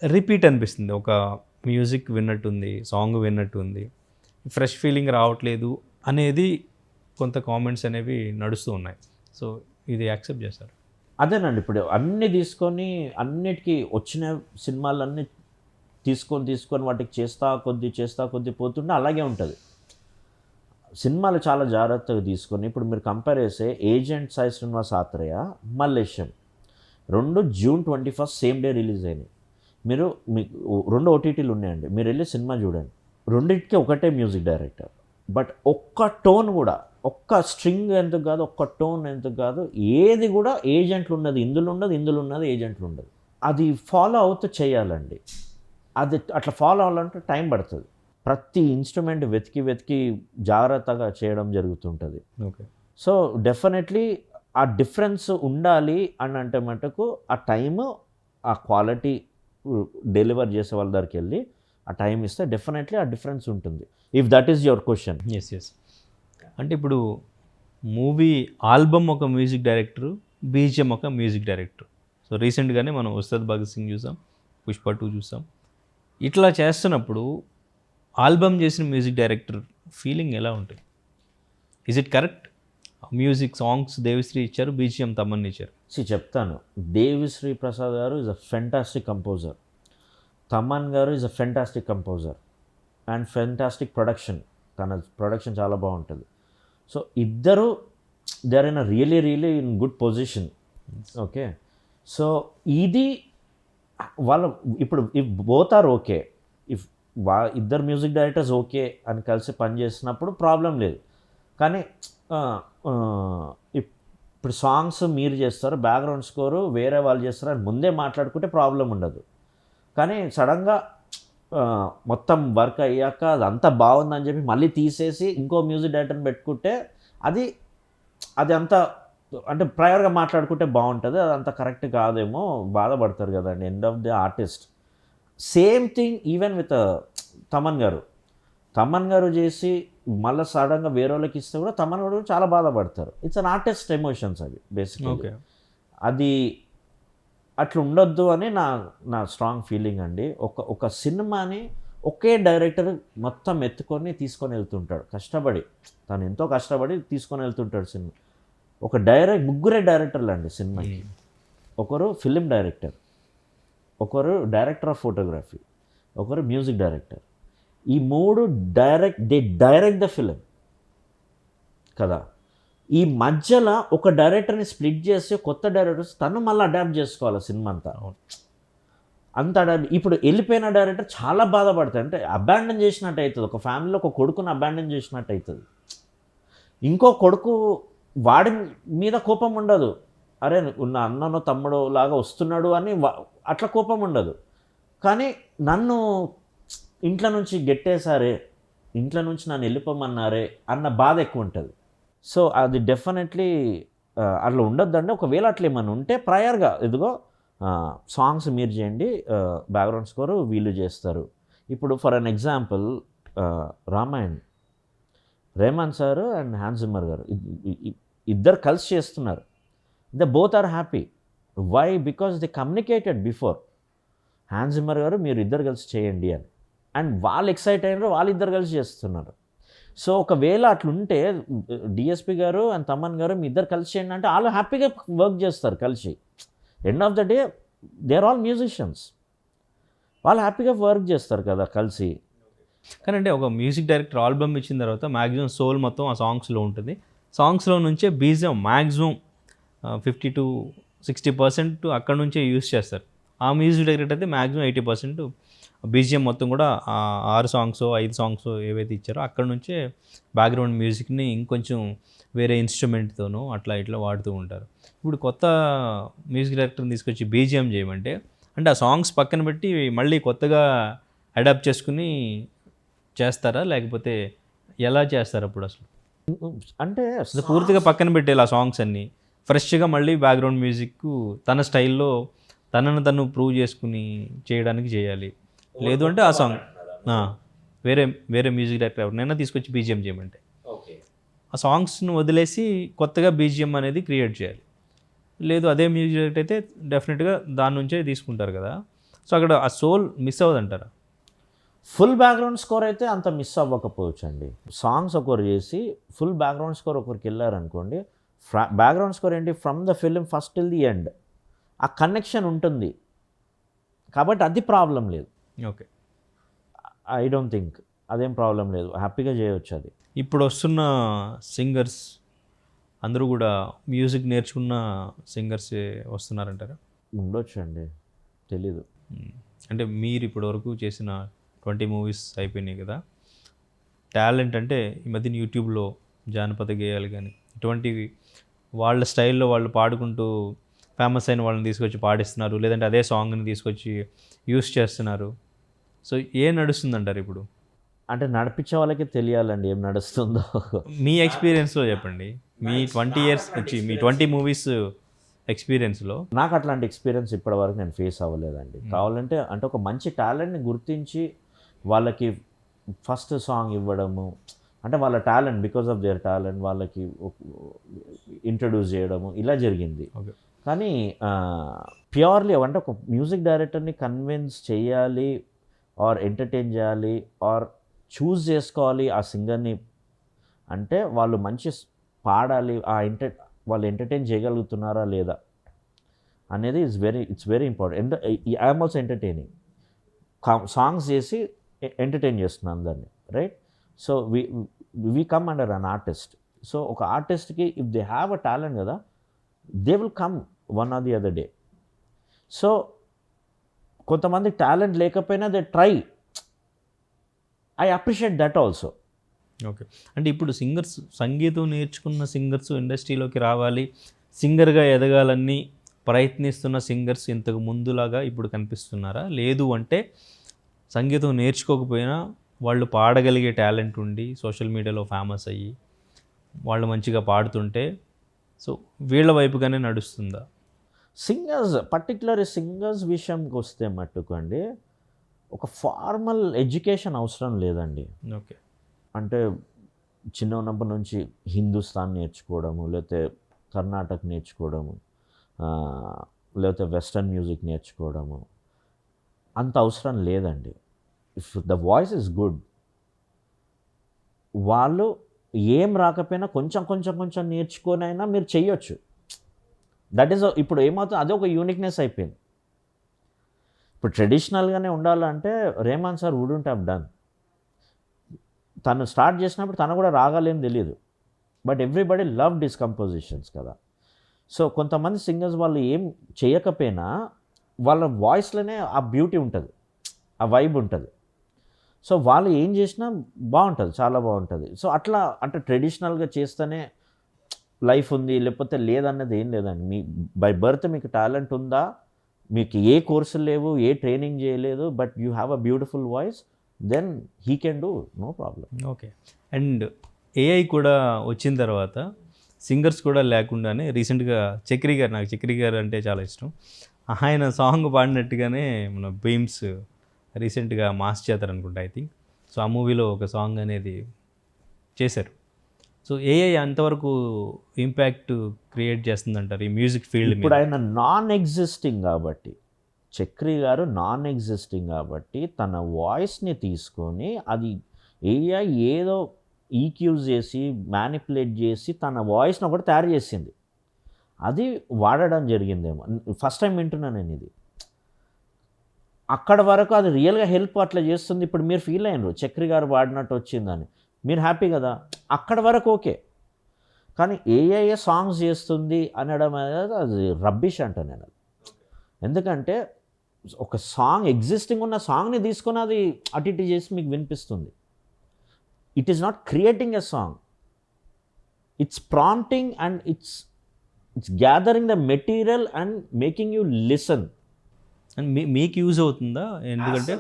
రిపీట్ అనిపిస్తుంది. ఒక మ్యూజిక్ విన్నట్టుంది, సాంగ్ విన్నట్టుంది, ఫ్రెష్ ఫీలింగ్ రావట్లేదు అనేది కొంత కామెంట్స్ అనేవి నడుస్తూ ఉన్నాయి. సో ఇది యాక్సెప్ట్ చేస్తారు. అదేనండి, ఇప్పుడు అన్నీ తీసుకొని అన్నిటికీ వచ్చిన సినిమాలన్నీ తీసుకొని వాటికి చేస్తా కొద్దీ పోతుంటే అలాగే ఉంటుంది. సినిమాలు చాలా జాగ్రత్తగా తీసుకొని, ఇప్పుడు మీరు కంపేర్ చేస్తే agent Sai Srinivas Athreya, Mallesham 2 June 21 same day release అయినాయి. మీకు 2 OTTలు ఉన్నాయండి, మీరు వెళ్ళి సినిమా చూడండి. రెండింటికి ఒకటే మ్యూజిక్ డైరెక్టర్, బట్ ఒక్క టోన్ కూడా, ఒక్క స్ట్రింగ్ ఎందుకు కాదు, ఒక్క టోన్ ఎందుకు కాదు, ఏది కూడా ఏజెంట్లు ఉన్నది ఇందులో ఉన్నది ఏజెంట్లు ఉండదు. అది ఫాలో అవుతూ చేయాలండి. అది అట్లా ఫాలో అవ్వాలంటే టైం పడుతుంది. ప్రతి ఇన్స్ట్రుమెంట్ వెతికి జాగ్రత్తగా చేయడం జరుగుతుంటుంది. ఓకే, సో డెఫినెట్లీ ఆ డిఫరెన్స్ ఉండాలి అని అంటే మటుకు ఆ టైము, ఆ క్వాలిటీ డెలివర్ చేసే వాళ్ళ దగ్గరికి వెళ్ళి ఆ టైం ఇస్తే డెఫినెట్లీ ఆ డిఫరెన్స్ ఉంటుంది. If that is your question. Yes. అంటే ఇప్పుడు మూవీ ఆల్బమ్ ఒక మ్యూజిక్ డైరెక్టరు, బీజిఎం ఒక మ్యూజిక్ డైరెక్టర్. సో రీసెంట్గానే మనం ఉస్తాద్ భగత్ సింగ్ చూసాం, పుష్ప 2 చూసాం. ఇట్లా చేస్తున్నప్పుడు ఆల్బమ్ చేసిన మ్యూజిక్ డైరెక్టర్ ఫీలింగ్ ఎలా ఉంటుంది? Is it correct? Music songs Devi Sri ఇచ్చారు, బీజిఎం తమన్ ఇచ్చారు. చెప్తాను, దేవిశ్రీ ప్రసాద్ గారు is a fantastic composer, Thaman గారు is a fantastic composer and fantastic production. తన ప్రొడక్షన్ చాలా బాగుంటుంది. సో ఇద్దరు they are in a really in good position. Okay, so ఇది వాళ్ళు ఇప్పుడు if both are okay, if ఇద్దరు మ్యూజిక్ డైరెక్టర్స్ ఓకే అని కలిసి పనిచేసినప్పుడు ప్రాబ్లం లేదు. కానీ ఇప్పుడు సాంగ్స్ మీరు చేస్తారు, బ్యాక్గ్రౌండ్ స్కోరు వేరే వాళ్ళు చేస్తారు అని ముందే మాట్లాడుకుంటే ప్రాబ్లం ఉండదు. కానీ సడన్గా మొత్తం వర్క్ అయ్యాక అదంతా బాగుందని చెప్పి మళ్ళీ తీసేసి ఇంకో మ్యూజిక్ డైరెక్టర్ని పెట్టుకుంటే అది అంత అంటే ప్రయర్గా మాట్లాడుకుంటే బాగుంటుంది. అదంతా కరెక్ట్ కాదేమో, బాధపడతారు కదండి end of the artist. Same thing even with Thaman గారు చేసి మళ్ళీ సడన్గా వేరే వాళ్ళకి ఇస్తే కూడా తమన్ గారు చాలా బాధపడతారు. ఇట్స్ అన్ ఆర్టిస్ట్ ఎమోషన్స్ అది బేసిక్గా. అది అట్లా ఉండొద్దు అని నా స్ట్రాంగ్ ఫీలింగ్ అండి. ఒక సినిమాని ఒకే డైరెక్టర్ మొత్తం ఎత్తుకొని తీసుకొని వెళ్తుంటాడు, కష్టపడి తను ఎంతో కష్టపడి తీసుకొని వెళ్తుంటాడు సినిమా. ముగ్గురే డైరెక్టర్లు అండి సినిమాకి. ఒకరు ఫిలిం డైరెక్టర్, ఒకరు డైరెక్టర్ ఆఫ్ ఫోటోగ్రఫీ, ఒకరు మ్యూజిక్ డైరెక్టర్. ఈ మూడు డైరెక్ట్ ద ఫిలిం కదా. ఈ మధ్యలో ఒక డైరెక్టర్ని స్ప్లిట్ చేసి కొత్త డైరెక్టర్స్ తను మళ్ళీ అడాప్ట్ చేసుకోవాలి సినిమా అంతా. అంత ఇప్పుడు వెళ్ళిపోయిన డైరెక్టర్ చాలా బాధపడతాడు, అంటే అబాండన్ చేసినట్టు అవుతుంది. ఒక ఫ్యామిలీలో ఒక కొడుకుని అబాండన్ చేసినట్టు అవుతుంది. ఇంకో కొడుకు వాడి మీద కోపం ఉండదు, అరే నా అన్ననో తమ్ముడో లాగా వస్తున్నాడు అని అట్లా కోపం ఉండదు. కానీ నన్ను ఇంట్లో నుంచి గెట్టేశారే, ఇంట్లో నుంచి నన్ను వెళ్ళిపోమన్నారే అన్న బాధ ఎక్కువ ఉంటుంది. సో అది డెఫినెట్లీ అట్లా ఉండొద్దండి. ఒకవేళ అట్లా ఏమైనా ఉంటే ప్రయర్గా ఇదిగో సాంగ్స్ మీరు చేయండి, బ్యాక్గ్రౌండ్ స్కోర్ వీళ్ళు చేస్తారు. ఇప్పుడు for an example Ramayan, Rahman sir and Hans Zimmer గారు ఇద్దరు కలిసి చేస్తున్నారు. The both are happy. Why? Because they communicated before. Hans Zimmer గారు మీరు ఇద్దరు కలిసి చేయండి అని, అండ్ వాళ్ళు ఎక్సైట్ అయినారు, వాళ్ళిద్దరు కలిసి చేస్తున్నారు. సో ఒకవేళ అట్లుంటే డిఎస్పి గారు అండ్ తమన్ గారు మీ ఇద్దరు కలిసి చేయండి అంటే వాళ్ళు హ్యాపీగా వర్క్ చేస్తారు కలిసి. End of the day they are all musicians, వాళ్ళు హ్యాపీగా వర్క్ చేస్తారు కదా కలిసి. కానీ అంటే ఒక మ్యూజిక్ డైరెక్టర్ ఆల్బమ్ ఇచ్చిన తర్వాత మ్యాక్సిమం సోల్ మొత్తం ఆ సాంగ్స్లో ఉంటుంది. సాంగ్స్లో నుంచే బీజియం మ్యాక్సిమం 50-60% అక్కడ నుంచే యూస్ చేస్తారు. ఆ మ్యూజిక్ డైరెక్టర్ అయితే మ్యాక్సిమం 80% బీజిఎం మొత్తం కూడా 6 సాంగ్స్ 5 సాంగ్స్ ఏవైతే ఇచ్చారో అక్కడ నుంచే బ్యాక్గ్రౌండ్ మ్యూజిక్ని ఇంకొంచెం వేరే ఇన్స్ట్రుమెంట్తోనూ అట్లా ఇట్లా వాడుతూ ఉంటారు. ఇప్పుడు కొత్త మ్యూజిక్ డైరెక్టర్ని తీసుకొచ్చి బీజిఎం చేయమంటే అంటే ఆ సాంగ్స్ పక్కన పెట్టి మళ్ళీ కొత్తగా అడాప్ట్ చేసుకుని చేస్తారా, లేకపోతే ఎలా చేస్తారు అప్పుడు అసలు? అంటే అసలు పూర్తిగా పక్కన పెట్టేలా సాంగ్స్ అన్నీ ఫ్రెష్గా మళ్ళీ బ్యాక్గ్రౌండ్ మ్యూజిక్ తన స్టైల్లో తనను తను ప్రూవ్ చేసుకుని చేయడానికి చేయాలి. లేదు అంటే ఆ సాంగ్ వేరే మ్యూజిక్ డైరెక్టర్ ఎవరినైనా తీసుకొచ్చి బీజిఎం చేయమంటే ఆ సాంగ్స్ను వదిలేసి కొత్తగా బీజిఎం అనేది క్రియేట్ చేయాలి. లేదు అదే మ్యూజిక్ డైరెక్టర్ అయితే డెఫినెట్గా దాని నుంచే తీసుకుంటారు కదా. సో అక్కడ ఆ సోల్ మిస్ అవ్వదంటారా? ఫుల్ బ్యాక్గ్రౌండ్ స్కోర్ అయితే అంత మిస్ అవ్వకపోవచ్చు అండి. సాంగ్స్ ఒకరు చేసి ఫుల్ బ్యాక్గ్రౌండ్ స్కోర్ ఒకరికి వెళ్ళారనుకోండి, బ్యాక్గ్రౌండ్ స్కోర్ ఏంటి, from the film first till the end ఆ కనెక్షన్ ఉంటుంది కాబట్టి అది ప్రాబ్లం లేదు. ఓకే, ఐ డోంట్ థింక్ అదేం ప్రాబ్లం లేదు, హ్యాపీగా చేయవచ్చు అది. ఇప్పుడు వస్తున్న సింగర్స్ అందరూ కూడా మ్యూజిక్ నేర్చుకున్న సింగర్సే వస్తున్నారంటారా? ఉండొచ్చు అండి, తెలీదు. అంటే మీరు ఇప్పటివరకు చేసిన 20 మూవీస్ అయిపోయినాయి కదా. టాలెంట్ అంటే ఈ మధ్యన యూట్యూబ్లో జానపద గేయాలు కానీ ఇటువంటివి వాళ్ళ స్టైల్లో వాళ్ళు పాడుకుంటూ ఫేమస్ అయిన వాళ్ళని తీసుకొచ్చి పాడిస్తున్నారు, లేదంటే అదే సాంగ్ని తీసుకొచ్చి యూస్ చేస్తున్నారు. సో ఏం నడుస్తుందంటారు ఇప్పుడు? అంటే నడిపించే వాళ్ళకి తెలియాలండి ఏం నడుస్తుందో. మీ ఎక్స్పీరియన్స్లో చెప్పండి, మీ 20 ఇయర్స్ వచ్చి మీ 20 మూవీస్ ఎక్స్పీరియన్స్లో. నాకు అట్లాంటి ఎక్స్పీరియన్స్ ఇప్పటివరకు నేను ఫేస్ అవ్వలేదండి. కావాలంటే అంటే ఒక మంచి టాలెంట్ని గుర్తించి వాళ్ళకి ఫస్ట్ సాంగ్ ఇవ్వడము, అంటే వాళ్ళ talent because of their talent వాళ్ళకి ఇంట్రడ్యూస్ చేయడము ఇలా జరిగింది. ఓకే, కానీ ప్యూర్లీ అంటే ఒక మ్యూజిక్ డైరెక్టర్ని కన్విన్స్ చేయాలి ఆర్ ఎంటర్టైన్ చేయాలి ఆర్ చూస్ చేసుకోవాలి ఆ సింగర్ని అంటే వాళ్ళు మంచి పాడాలి, వాళ్ళు ఎంటర్టైన్ చేయగలుగుతున్నారా లేదా అనేది it's very important. I'm also entertaining, songs చేసి ఎంటర్టైన్ చేస్తున్నాను అందరినీ, right? So we come under an artist. So ఒక ఆర్టిస్ట్కి if they have a talent కదా, they will come one or the other day. So కొంతమంది టాలెంట్ లేకపోయినా they try, I appreciate that also. Okay, అంటే ఇప్పుడు singers సంగీతం నేర్చుకున్న singers ఇండస్ట్రీలోకి రావాలి, సింగర్గా ఎదగాలని ప్రయత్నిస్తున్న సింగర్స్ ఇంతకు ముందులాగా ఇప్పుడు కనిపిస్తున్నారా? లేదు అంటే సంగీతం నేర్చుకోకపోయినా వాళ్ళు పాడగలిగే టాలెంట్ ఉండి సోషల్ మీడియాలో ఫేమస్ అయ్యి వాళ్ళు మంచిగా పాడుతుంటే సో వీళ్ళ వైపుగానే నడుస్తుందా? సింగర్స్ పర్టికులర్ సింగర్స్ విషయంకి వస్తే మట్టుకండి ఒక ఫార్మల్ ఎడ్యుకేషన్ అవసరం లేదండి. ఓకే, అంటే చిన్న ఉన్నప్పటి నుంచి హిందుస్థాన్ నేర్చుకోవడము, లేకపోతే కర్ణాటక నేర్చుకోవడము, లేకపోతే వెస్టర్న్ మ్యూజిక్ నేర్చుకోవడము అంత అవసరం లేదండి. If the voice is good, వాళ్ళు ఏం రాకపోయినా కొంచెం కొంచెం కొంచెం నేర్చుకొని అయినా మీరు చెయ్యొచ్చు. దట్ ఈస్ ఇప్పుడు ఏమవుతుంది, అదే ఒక యూనిక్నెస్ అయిపోయింది. ఇప్పుడు ట్రెడిషనల్గానే ఉండాలంటే Rahman sir wouldn't have done. తను స్టార్ట్ చేసినప్పుడు తను కూడా రాగాలేం తెలియదు, but everybody loved his compositions కదా. సో కొంతమంది సింగర్స్ వాళ్ళు ఏం చేయకపోయినా వాళ్ళ వాయిస్లోనే ఆ బ్యూటీ ఉంటుంది, ఆ వైబ్ ఉంటుంది. సో వాళ్ళు ఏం చేసినా బాగుంటుంది, చాలా బాగుంటుంది. సో అట్లా అంటే ట్రెడిషనల్గా చేస్తేనే లైఫ్ ఉంది లేకపోతే లేదన్నది ఏం లేదండి. మీ బై బర్త్ మీకు టాలెంట్ ఉందా, మీకు ఏ కోర్సులు లేవు, ఏ ట్రైనింగ్ చేయలేదు, but you have a beautiful voice, then he can do, no problem. Okay. And AI కూడా వచ్చిన తర్వాత సింగర్స్ కూడా లేకుండానే రీసెంట్గా చక్రి గారు, నాకు చక్రి గారు అంటే చాలా ఇష్టం, ఆయన సాంగ్ పాడినట్టుగానే మన బీమ్స్ రీసెంట్గా మాస్ చేస్తారు అనుకుంటా ఐ థింక్. సో ఆ మూవీలో ఒక సాంగ్ అనేది చేశారు. సో ఏఐ అంతవరకు ఇంపాక్ట్ క్రియేట్ చేస్తుందంటారు ఈ మ్యూజిక్ ఫీల్డ్ మీద? ఇప్పుడు ఆయన నాన్ ఎగ్జిస్టింగ్ కాబట్టి, చక్రి గారు నాన్ ఎగ్జిస్టింగ్ కాబట్టి తన వాయిస్ని తీసుకొని అది ఏఐ ఏదో ఈక్యూజ్ చేసి మ్యానిపులేట్ చేసి తన వాయిస్ని ఒకటి తయారు చేసింది, అది వాడడం జరిగిందేమో. ఫస్ట్ టైం వింటున్నాను నేను ఇది. అక్కడ వరకు అది రియల్గా హెల్ప్ అట్లా చేస్తుంది. ఇప్పుడు మీరు ఫీల్ అయినరు చక్రి గారు వాడినట్టు వచ్చిందని, మీరు హ్యాపీ కదా, అక్కడ వరకు ఓకే. కానీ ఏఐ సాంగ్స్ చేస్తుంది అనడం అనేది అది రబ్బిష్ అంట నేను అది. ఎందుకంటే ఒక సాంగ్ ఎగ్జిస్టింగ్ ఉన్న సాంగ్ని తీసుకొని అది అటు ఇటు చేసి మీకు వినిపిస్తుంది. It is not creating a song, it's prompting and it's gathering the material and making you listen. And మీకు యూజ్ అవుతుందా? ఎందుకంటే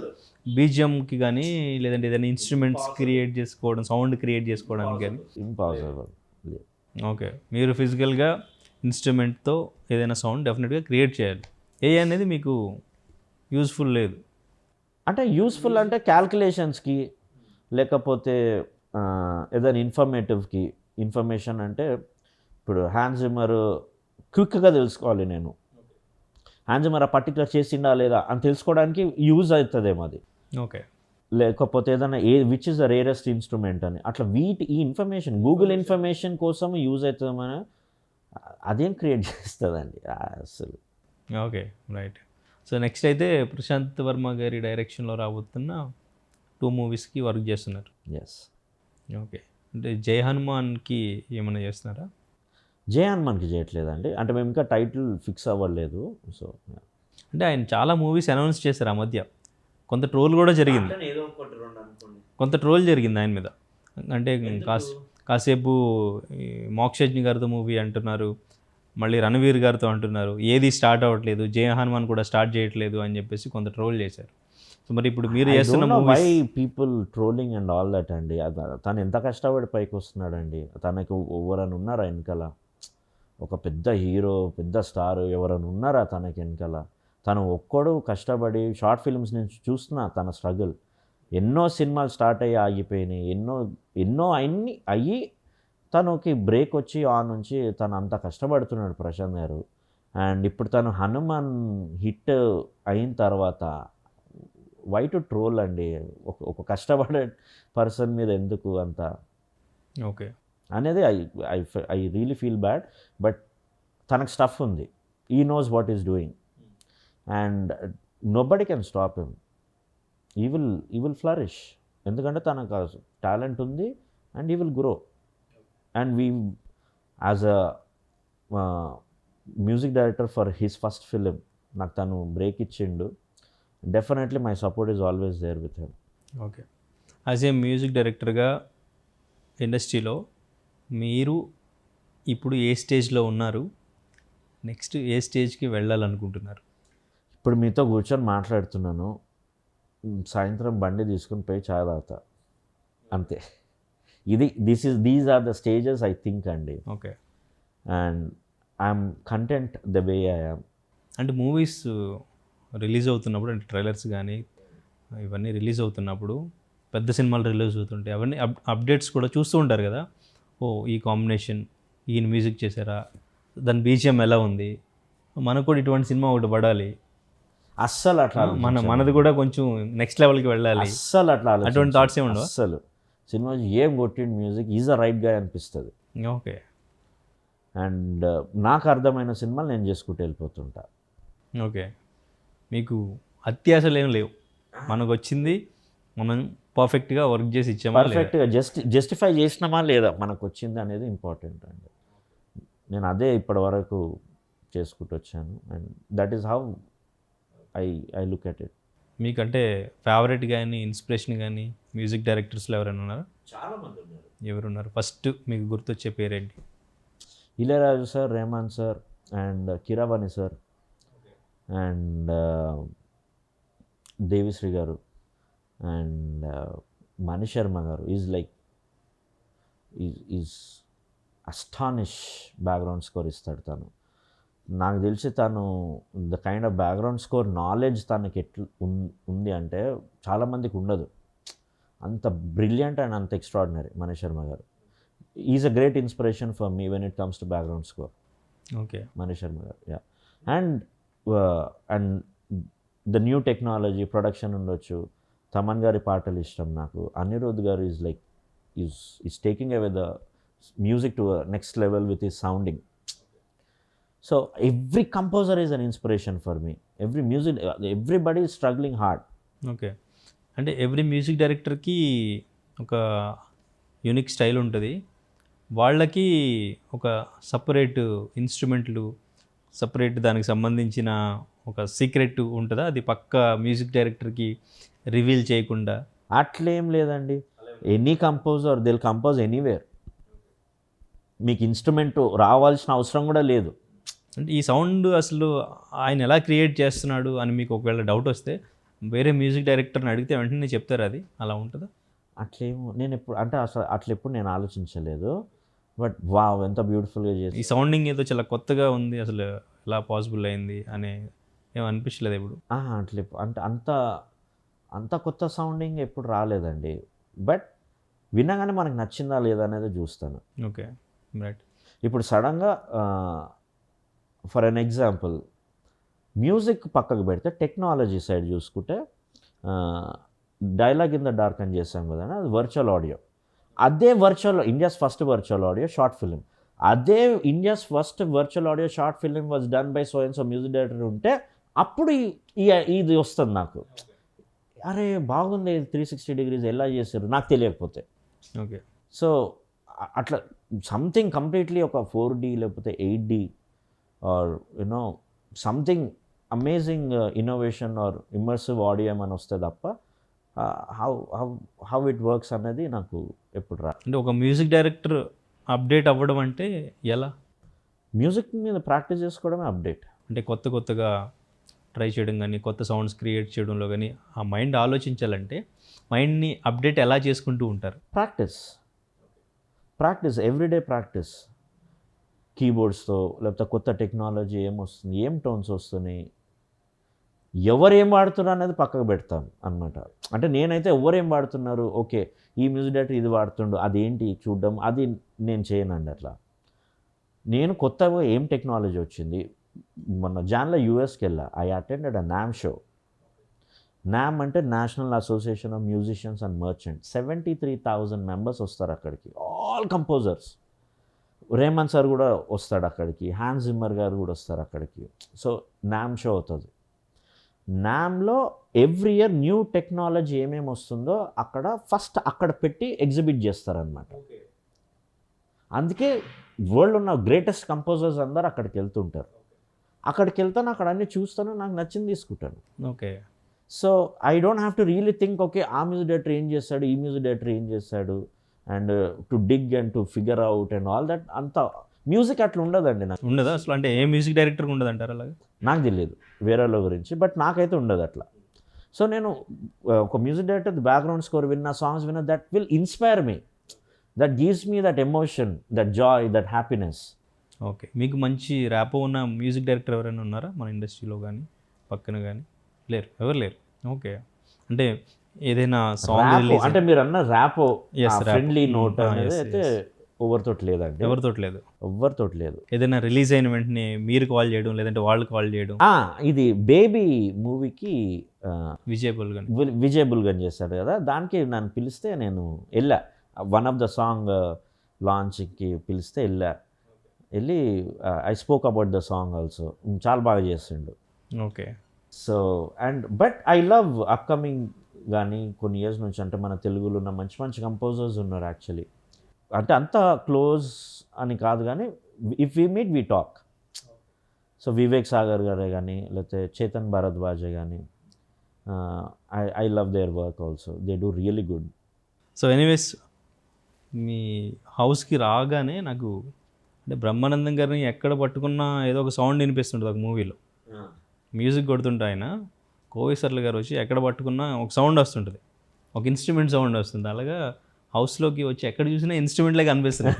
బీజిఎంకి కానీ లేదంటే ఏదైనా ఇన్స్ట్రుమెంట్స్ క్రియేట్ చేసుకోవడం, సౌండ్ క్రియేట్ చేసుకోవడానికి కానీ? ఇంపాసిబుల్. ఓకే, మీరు ఫిజికల్గా ఇన్స్ట్రుమెంట్తో ఏదైనా సౌండ్ డెఫినెట్గా క్రియేట్ చేయాలి. ఏ అనేది మీకు యూస్ఫుల్ లేదు అంటే యూస్ఫుల్ అంటే క్యాల్కులేషన్స్కి, లేకపోతే ఏదైనా ఇన్ఫర్మేటివ్కి. ఇన్ఫర్మేషన్ అంటే ఇప్పుడు హ్యాన్స్ జిమ్మర్ క్విక్గా తెలుసుకోవాలి, నేను హ్యాన్స్ జిమ్మర్ ఆ పర్టికులర్ చేసిండా లేదా అని తెలుసుకోవడానికి యూజ్ అవుతుందేమో అది. ఓకే. లేకపోతే ఏదైనా which is the rarest instrument అని అట్లా ఈ ఇన్ఫర్మేషన్ గూగుల్ ఇన్ఫర్మేషన్ కోసం యూజ్ అవుతుందేమని అదేం క్రియేట్ చేస్తుందండి అసలు. Okay, right. సో నెక్స్ట్ అయితే ప్రశాంత్ వర్మ గారి డైరెక్షన్లో రాబోతున్న 2 మూవీస్కి వర్క్ చేస్తున్నారు. ఎస్. ఓకే, అంటే జై హనుమాన్కి ఏమైనా చేస్తున్నారా? జై హనుమాన్కి చేయట్లేదండి, అంటే మేము ఇంకా టైటిల్ ఫిక్స్ అవ్వలేదు. సో అంటే ఆయన చాలా మూవీస్ అనౌన్స్ చేశారు ఆ మధ్య, కొంత ట్రోల్ కూడా జరిగింది, కొంత ట్రోల్ జరిగింది ఆయన మీద. అంటే కాసేపు మోక్షజ్ఞ గారితో మూవీ అంటున్నారు, మళ్ళీ రణవీర్ గారితో అంటున్నారు, ఏది స్టార్ట్ అవ్వట్లేదు, జై హనుమాన్ కూడా స్టార్ట్ చేయట్లేదు అని చెప్పేసి కొంత ట్రోల్ చేశారు. సో మరి ఇప్పుడు మీరు చేస్తున్న why people trolling and all that అండి. తను ఎంత కష్టపడి పైకి వస్తున్నాడండి. తనకు ఎవరైనా ఉన్నారా వెనకాల? ఒక పెద్ద హీరో, పెద్ద స్టార్ ఎవరైనా ఉన్నారా తనకి వెనకాల? తను ఒక్కడు కష్టపడి షార్ట్ ఫిల్మ్స్ నుంచి చూస్తున్నా తన స్ట్రగుల్. ఎన్నో సినిమాలు స్టార్ట్ అయ్యి ఆగిపోయినాయి, ఎన్నో అయ్యి తనకి బ్రేక్ వచ్చి ఆ నుంచి తను అంత కష్టపడుతున్నాడు ప్రశాంత్ గారు. అండ్ ఇప్పుడు తను హనుమాన్ హిట్ అయిన తర్వాత వై టు ట్రోల్ అండి? ఒక కష్టపడే పర్సన్ మీద ఎందుకు అంత ఓకే అనేది I really feel bad. But తనకు స్టఫ్ ఉంది, he knows what is doing and nobody can stop him. He will flourish, ఎందుకంటే తనకు టాలెంట్ ఉంది and he will grow. And we as a music director for his first film నాకు తను break ఇచ్చిండు. Definitely my support is always there with him. Okay, as a music డైరెక్టర్గా ఇండస్ట్రీలో మీరు ఇప్పుడు ఏ స్టేజ్లో ఉన్నారు, నెక్స్ట్ ఏ స్టేజ్కి వెళ్ళాలనుకుంటున్నారు? ఇప్పుడు మీతో కూర్చొని మాట్లాడుతున్నాను, సాయంత్రం బండి తీసుకుని పోయి చాయ్ తాగుతా, అంతే. These are the stages I think అండి. Okay. And I'm content the way I am. అంటే మూవీస్ రిలీజ్ అవుతున్నప్పుడు, అంటే ట్రైలర్స్ కానీ ఇవన్నీ రిలీజ్ అవుతున్నప్పుడు, పెద్ద సినిమాలు రిలీజ్ అవుతుంటాయి, అవన్నీ అప్డేట్స్ కూడా చూస్తూ ఉంటారు కదా. ఓ ఈ కాంబినేషన్, ఈయన మ్యూజిక్ చేశారా, దాని బీజిఎం ఎలా ఉంది, మనకు కూడా ఇటువంటి సినిమా ఒకటి పడాలి. అస్సలు అట్లా మనది కూడా కొంచెం నెక్స్ట్ లెవెల్కి వెళ్ళాలి, అస్సలు అట్లా అటువంటి థాట్స్ ఏమి ఉండవు. అస్సలు సినిమా ఏం కొట్టిండు మ్యూజిక్ ఈజ్ అ రైట్ గా అనిపిస్తుంది. ఓకే. అండ్ నాకు అర్థమైన సినిమాలు నేను చేసుకుంటూ వెళ్ళిపోతుంటా. ఓకే. మీకు అత్యాశలు ఏం లేవు, మనకు వచ్చింది మనం పర్ఫెక్ట్గా వర్క్ చేసి ఇచ్చామా, పర్ఫెక్ట్గా జస్టిఫై చేసినామా లేదా మనకు వచ్చింది అనేది ఇంపార్టెంట్ అండి. నేను అదే ఇప్పటి వరకు చేసుకుంటూ వచ్చాను. And that is how I look at it. మీకంటే ఫేవరెట్ కానీ ఇన్స్పిరేషన్ కానీ మ్యూజిక్ డైరెక్టర్స్లో ఎవరైనా ఉన్నారా? చాలామంది ఉన్నారు. ఎవరున్నారు? ఫస్ట్ మీకు గుర్తొచ్చే పేరేంటి? Ilaiyaraja sir, Rahman sir, and Keeravani sir, and Devi Sri గారు, అండ్ మణి శర్మ గారు ఈజ్ అస్టానిష్ బ్యాక్గ్రౌండ్ స్కోర్ ఇస్తాడు తను. నాకు తెలిసి తను the kind of background score knowledge తనకి ఎట్లా ఉంది అంటే చాలామందికి ఉండదు. అంత బ్రిలియంట్ అండ్ అంత ఎక్స్ట్రాడినరీ మణి శర్మ గారు. Is a great inspiration for me when it comes to background score. Okay. Mani Sharma గారు, yeah. And the new technology production ఉండొచ్చు. తమన్ గారి పాటలు ఇష్టం నాకు. అనిరుద్ గారు is taking away the music to next level with his sounding. So every composer is an inspiration for me. Everybody is struggling hard. Okay. అంటే every music డైరెక్టర్కి ఒక unique style ఉంటుంది. వాళ్ళకి ఒక సపరేట్ ఇన్స్ట్రుమెంట్లు, సపరేట్ దానికి సంబంధించిన ఒక సీక్రెట్ ఉంటుందా? అది పక్క మ్యూజిక్ డైరెక్టర్కి రివీల్ చేయకుండా? అట్లేం లేదండి. Any composer they'll compose anywhere. మీకు ఇన్స్ట్రుమెంట్ రావాల్సిన అవసరం కూడా లేదు. అంటే ఈ సౌండ్ అసలు ఆయన ఎలా క్రియేట్ చేస్తున్నాడు అని మీకు ఒకవేళ డౌట్ వస్తే వేరే మ్యూజిక్ డైరెక్టర్ని అడిగితే వెంటనే చెప్తారు. అది అలా ఉంటుందా? అట్లేమో నేను ఎప్పుడు అంటే అసలు అట్లెప్పుడు నేను ఆలోచించలేదు. బట్ వావ్ ఎంత బ్యూటిఫుల్గా చేసి ఈ సౌండింగ్ ఏదో చాలా కొత్తగా ఉంది, అసలు ఎలా పాసిబుల్ అయింది అని ఏం అనిపించలేదు ఇప్పుడు? అట్లే అంటే అంత కొత్త సౌండింగ్ ఎప్పుడు రాలేదండి. బట్ వినగానే మనకు నచ్చిందా లేదా అనేది చూస్తాను. Okay, right. ఇప్పుడు సడన్గా ఫర్ అన్ ఎగ్జాంపుల్ మ్యూజిక్ పక్కకు పెడితే టెక్నాలజీ సైడ్ చూసుకుంటే డైలాగ్ ఇన్ ద డార్క్ అని చేసాం కదా, అది వర్చువల్ ఆడియో. అదే India's first virtual audio short film. అదే India's first virtual audio short film was done by so and so music director ఉంటే అప్పుడు ఇది వస్తుంది నాకు. అరే బాగుంది, 360 degrees ఎలా చేశారు నాకు తెలియకపోతే. ఓకే. సో అట్లా సంథింగ్ కంప్లీట్లీ ఒక 4D లేకపోతే 8D or you know something amazing innovation or immersive audio అని వస్తే తప్ప హౌ ఇట్ వర్క్స్ అనేది నాకు ఎప్పుడు అంటే ఒక మ్యూజిక్ డైరెక్టర్ అప్డేట్ అవ్వడం అంటే ఎలా? మ్యూజిక్ మీద ప్రాక్టీస్ చేసుకోవడమే అప్డేట్. అంటే కొత్తగా ట్రై చేయడం కానీ, కొత్త సౌండ్స్ క్రియేట్ చేయడంలో కానీ ఆ మైండ్ ఆలోచించాలంటే మైండ్ని అప్డేట్ ఎలా చేసుకుంటూ ఉంటారు? Practice everyday practice. కీబోర్డ్స్తో లేకపోతే కొత్త టెక్నాలజీ ఏమొస్తుంది, ఏం టోన్స్ వస్తున్నాయి, ఎవరేం వాడుతున్నారు అనేది పక్కకు పెడతాను అనమాట. అంటే నేనైతే ఎవరేం వాడుతున్నారు, ఓకే ఈ మ్యూజిక్ డైరెక్టర్ ఇది వాడుతుండు, అదేంటి చూడడం, అది నేను చేయనండి. అట్లా నేను కొత్తగా ఏం టెక్నాలజీ వచ్చింది. మొన్న జాన్లో యూఎస్కి వెళ్ళా. I attended a NAMM show. NAMM అంటే national association of musicians and merchants. 73,000 members వస్తారు అక్కడికి, ఆల్ కంపోజర్స్. రెహమాన్ సార్ కూడా వస్తాడు అక్కడికి, హ్యాన్స్ జిమ్మర్ గారు కూడా వస్తారు అక్కడికి. సో NAMM షో అవుతుంది. NAMMలో ఎవ్రీ ఇయర్ న్యూ టెక్నాలజీ ఏమేమి వస్తుందో అక్కడ పెట్టి ఎగ్జిబిట్ చేస్తారనమాట. అందుకే వరల్డ్ ఉన్న గ్రేటెస్ట్ కంపోజర్స్ అందరూ అక్కడికి వెళ్తుంటారు. అక్కడికి వెళ్తాను, అక్కడ అన్నీ చూస్తాను, నాకు నచ్చింది తీసుకుంటాను. Okay. So I don't have to really think okay ఆ మ్యూజిక్ డైరెక్టర్ ఏం చేస్తాడు, ఈ మ్యూజిక్ డైరెక్టర్ ఏం చేస్తాడు, and to dig and to figure out and all that. అంత మ్యూజిక్ అట్లా ఉండదండి నాకు. ఉండదా అసలు? అంటే ఏ మ్యూజిక్ డైరెక్టర్ ఉండదు అంటారు అలాగే? నాకు తెలియదు వేరే వాళ్ళ గురించి, బట్ నాకైతే ఉండదు అట్లా. సో నేను ఒక మ్యూజిక్ డైరెక్టర్ బ్యాక్గ్రౌండ్ స్కోర్ విన్నా, సాంగ్స్ విన్నా, that will inspire me, that gives me that emotion, that Joy, that happiness. Okay. మీకు మంచి ర్యాపో ఉన్న మ్యూజిక్ డైరెక్టర్ ఎవరైనా ఉన్నారా మన ఇండస్ట్రీలో కానీ పక్కన కానీ? లేరు, ఎవరు లేరు. ఓకే. అంటే ఏదైనా సాంగ్ అంటే మీరు అన్న ర్యాపో ఫ్రెండ్లీ నోట్ అనేది అయితే ఎవరితోటి లేదండి, ఎవరితో లేదు? ఎవరితోటి లేదు. ఏదైనా రిలీజ్ అయిన వెంటనే మీరు కాల్ చేయడం, లేదంటే వాళ్ళు కాల్ చేయడం? ఇది బేబీ మూవీకి విజయ్ బుల్గన్. విజయ్ బుల్గన్ చేశాడు కదా, దానికి నన్ను పిలిస్తే నేను వెళ్ళా. వన్ ఆఫ్ ద సాంగ్ లాంచ్కి పిలిస్తే వెళ్ళి I spoke about the song also. చాలా బాగా చేసిండు. Okay. So but I love upcoming కానీ కొన్ని ఇయర్స్ నుంచి, అంటే మన తెలుగులో ఉన్న మంచి మంచి కంపోజర్స్ ఉన్నారు యాక్చువల్లీ. అంటే అంత క్లోజ్ అని కాదు కానీ if we meet we talk. So Vivek Sagar గారే కానీ, లేకపోతే చేతన్ భారద్వాజే కానీ, I love their work also. They do really good. So anyways, మీ హౌస్కి రాగానే నాకు అంటే బ్రహ్మానందం గారిని ఎక్కడ పట్టుకున్నా ఏదో ఒక సౌండ్ వినిపిస్తుంటుంది ఒక మూవీలో. మ్యూజిక్ కొడుతుంటే ఆయన కోవేశ్వర్లు గారు వచ్చి ఎక్కడ పట్టుకున్నా ఒక సౌండ్ వస్తుంటుంది, ఒక ఇన్స్ట్రుమెంట్ సౌండ్ వస్తుంది. అలాగా హౌస్లోకి వచ్చి ఎక్కడ చూసినా ఇన్స్ట్రుమెంట్లే కనిపిస్తుంది.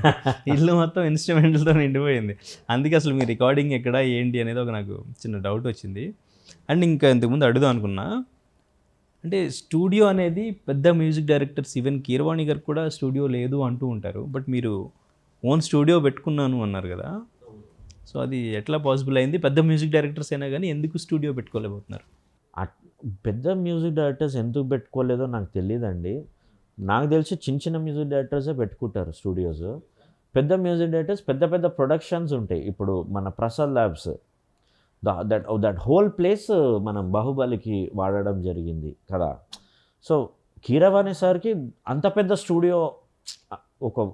ఇల్లు మొత్తం ఇన్స్ట్రుమెంట్లతో నిండిపోయింది. అందుకే అసలు మీ రికార్డింగ్ ఎక్కడ ఏంటి అనేది ఒక నాకు చిన్న డౌట్ వచ్చింది. అండ్ ఇంకా ఇంతకుముందు అడుగుదాం అనుకున్నా, అంటే స్టూడియో అనేది పెద్ద మ్యూజిక్ డైరెక్టర్స్, ఈవెన్ కీరవాణి గారు కూడా స్టూడియో లేదు అంటూ ఉంటారు. బట్ మీరు ఓన్ స్టూడియో పెట్టుకున్నాను అన్నారు కదా, సో అది ఎట్లా పాసిబుల్ అయింది? పెద్ద మ్యూజిక్ డైరెక్టర్స్ అయినా కానీ ఎందుకు స్టూడియో పెట్టుకోలేకపోతున్నారు? పెద్ద మ్యూజిక్ డైరెక్టర్స్ ఎందుకు పెట్టుకోలేదో నాకు తెలియదండి. నాకు తెలిసి చిన్న చిన్న మ్యూజిక్ డైరెక్టర్సే పెట్టుకుంటారు స్టూడియోస్. పెద్ద మ్యూజిక్ డైరెక్టర్స్ పెద్ద పెద్ద ప్రొడక్షన్స్ ఉంటాయి. ఇప్పుడు మన Prasad labs, that whole place మనం బాహుబలికి వాడడం జరిగింది కదా. సో కీరవాణి సార్కి అంత పెద్ద స్టూడియో, ఒక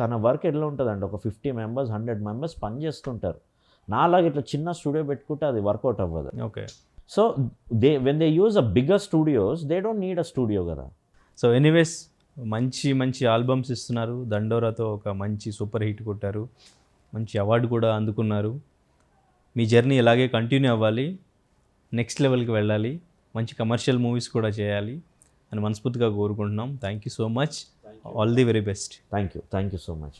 తన వర్క్ ఎట్లా ఉంటుందండి, ఒక 50 members 100 members పనిచేస్తుంటారు. నాలాగా ఇట్లా చిన్న స్టూడియో పెట్టుకుంటే అది వర్కౌట్ అవ్వదు. Okay. So when they use a bigger studios, they don't need a studio కదా. సో ఎనీవేస్, మంచి మంచి ఆల్బమ్స్ ఇస్తున్నారు. దండోరాతో ఒక మంచి సూపర్ హిట్ కొట్టారు, మంచి అవార్డు కూడా అందుకున్నారు. మీ జర్నీ ఇలాగే కంటిన్యూ అవ్వాలి, నెక్స్ట్ లెవెల్కి వెళ్ళాలి, మంచి కమర్షియల్ మూవీస్ కూడా చేయాలి అని మనస్ఫూర్తిగా కోరుకుంటున్నాం. Thank you so much. All the very best. Thank you so much.